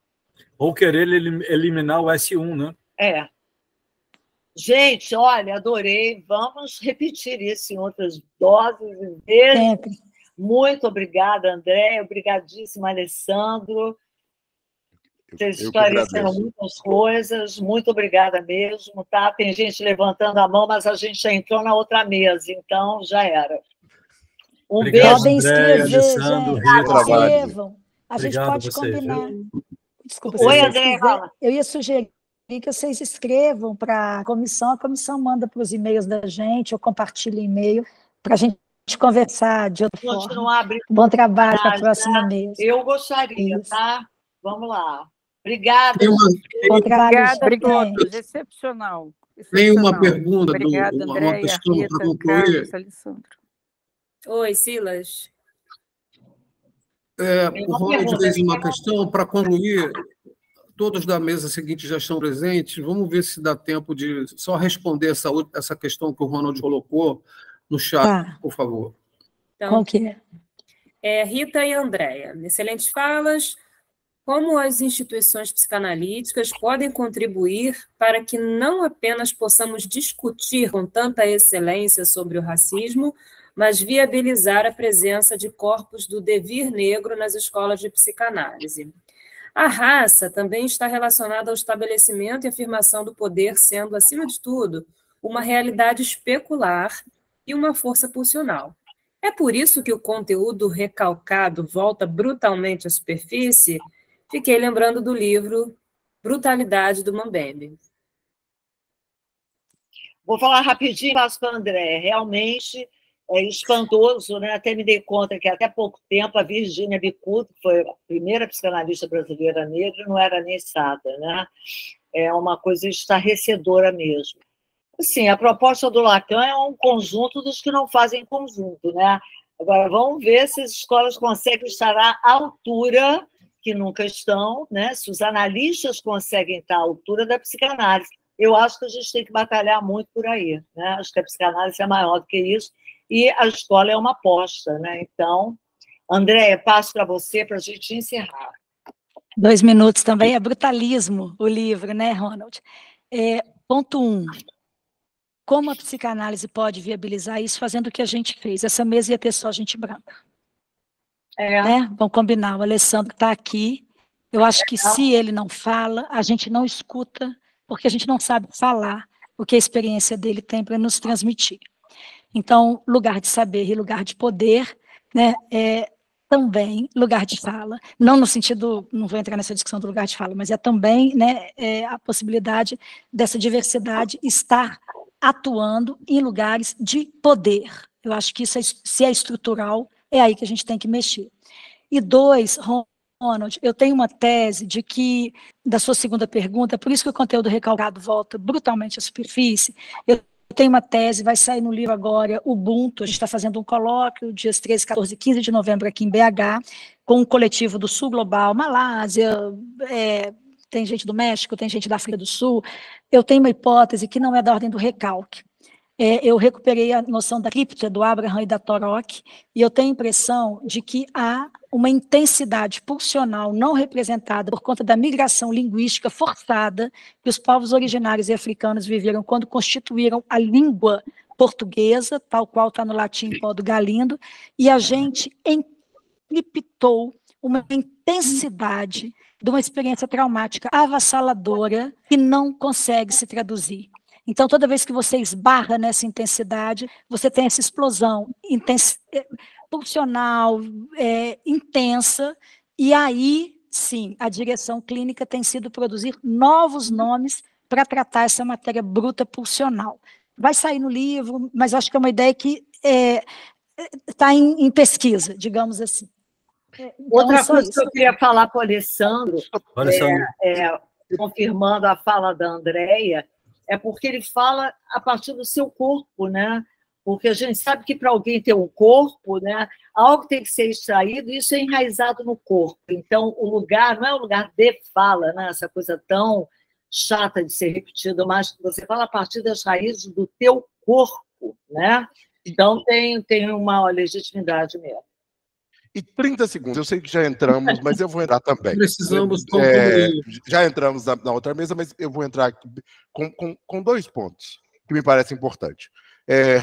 Ou querer eliminar o S1, né? Gente, olha, adorei. Vamos repetir isso em outras doses e vezes. Sempre. Muito obrigada, André. Obrigadíssima, Alessandro. Vocês esclareceram muitas coisas. Muito obrigada mesmo, tá? Tem gente levantando a mão, mas a gente já entrou na outra mesa, então já era. Obrigado, podem escrever, Alessandro, gente. Escrevam. A gente pode combinar. Desculpa, Oi, André. Eu ia sugerir que vocês escrevam para a comissão manda para os e-mails da gente, ou compartilha e-mail, para a gente conversar de outra forma. Bom trabalho para a próxima mesa. Eu gostaria, tá? Vamos lá. Obrigada. Bom trabalho. Obrigada a todos. Excepcional. Tem uma pergunta, Obrigada, uma questão para concluir. Carlos, Alessandro. Oi, Silas. O Ronald fez uma questão para concluir. Todos da mesa seguinte já estão presentes. Vamos ver se dá tempo de só responder essa questão que o Ronald colocou no chat, por favor. Então, qual que é? Rita e Andréia. Excelentes falas. Como as instituições psicanalíticas podem contribuir para que não apenas possamos discutir com tanta excelência sobre o racismo, mas viabilizar a presença de corpos do devir negro nas escolas de psicanálise? A raça também está relacionada ao estabelecimento e afirmação do poder, sendo, acima de tudo, uma realidade especular e uma força pulsional. É por isso que o conteúdo recalcado volta brutalmente à superfície? Fiquei lembrando do livro Brutalidade, do Mambembe. Vou falar rapidinho, passo para o André. Realmente é espantoso, né? Até me dei conta que até pouco tempo a Virginia Bicudo, que foi a primeira psicanalista brasileira negra, não era nem sada, né? É uma coisa estarrecedora mesmo. Assim, a proposta do Lacan é um conjunto dos que não fazem conjunto, né? Agora, vamos ver se as escolas conseguem estar à altura, que nunca estão, né? Se os analistas conseguem estar à altura da psicanálise. Eu acho que a gente tem que batalhar muito por aí, né? Acho que a psicanálise é maior do que isso, e a escola é uma aposta, né? Então, André, passo para você para a gente encerrar. 2 minutos também, é Brutalismo, o livro, né, Ronald? Ponto 1. Como a psicanálise pode viabilizar isso fazendo o que a gente fez? Essa mesa ia ter só gente branca. Né? Vamos combinar, o Alessandro está aqui. Eu acho que se ele não fala, a gente não escuta, porque a gente não sabe falar o que a experiência dele tem para nos transmitir. Então, lugar de saber e lugar de poder, né, é também lugar de fala, não no sentido, não vou entrar nessa discussão do lugar de fala, mas é também, né, a possibilidade dessa diversidade estar atuando em lugares de poder. Eu acho que isso, se é estrutural, é aí que a gente tem que mexer. E 2, Ronald, eu tenho uma tese de que, da sua segunda pergunta, por isso que o conteúdo recalcado volta brutalmente à superfície, eu tenho uma tese, vai sair no livro agora, Ubuntu, a gente está fazendo um colóquio, dias 13, 14 e 15 de novembro aqui em BH, com um coletivo do Sul Global, Malásia, tem gente do México, tem gente da África do Sul. Eu tenho uma hipótese que não é da ordem do recalque. Eu recuperei a noção da cripta do Abraham e da Torok, e eu tenho a impressão de que há uma intensidade pulsional não representada por conta da migração linguística forçada que os povos originários e africanos viveram quando constituíram a língua portuguesa, tal qual está no latim pó do Galindo, e a gente encriptou uma intensidade de uma experiência traumática avassaladora que não consegue se traduzir. Então, toda vez que você esbarra nessa intensidade, você tem essa explosão pulsional, intensa, e aí, sim, a direção clínica tem sido produzir novos nomes para tratar essa matéria bruta pulsional. Vai sair no livro, mas acho que é uma ideia que está em pesquisa, digamos assim. Então, outra coisa que eu queria falar para o Alessandro, confirmando a fala da Andréia, é porque ele fala a partir do seu corpo, né? Porque a gente sabe que para alguém ter um corpo, né, algo tem que ser extraído, e isso é enraizado no corpo. Então, o lugar não é o lugar de fala, né? Essa coisa tão chata de ser repetida, mas você fala a partir das raízes do teu corpo, né? Então, tem uma legitimidade mesmo. E 30 segundos, eu sei que já entramos, mas eu vou entrar também. Precisamos concluir. Já entramos na outra mesa, mas eu vou entrar aqui com 2 pontos que me parecem importantes.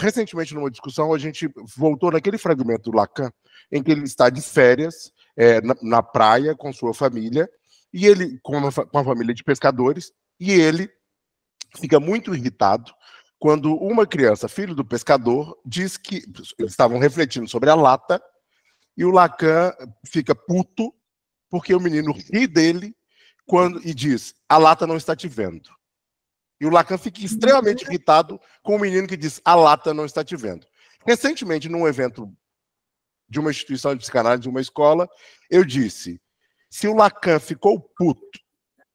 Recentemente, numa discussão, a gente voltou naquele fragmento do Lacan, em que ele está de férias na praia com sua família, e ele com a família de pescadores, e ele fica muito irritado quando uma criança, filho do pescador, diz que eles estavam refletindo sobre a lata, e o Lacan fica puto porque o menino ri dele e diz: a lata não está te vendo. E o Lacan fica extremamente irritado com o menino que diz: a lata não está te vendo. Recentemente, num evento de uma instituição de psicanálise, de uma escola, eu disse: se o Lacan ficou puto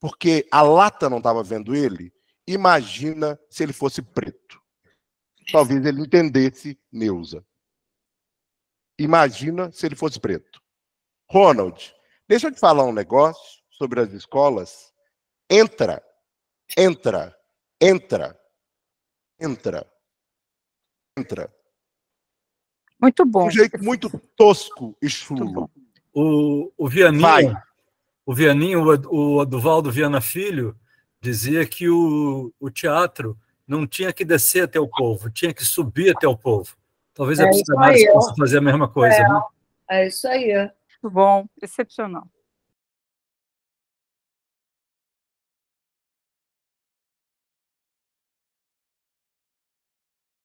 porque a lata não estava vendo ele, imagina se ele fosse preto. Talvez ele entendesse Neuza. Imagina se ele fosse preto. Ronald, deixa eu te falar um negócio sobre as escolas. Entra. Muito bom. Um jeito muito tosco e chulo. O Vianinho, o Duvaldo Viana Filho, dizia que o teatro não tinha que descer até o povo, tinha que subir até o povo. Talvez a psicanálise possa fazer a mesma coisa. Né? É isso aí. Muito bom, excepcional.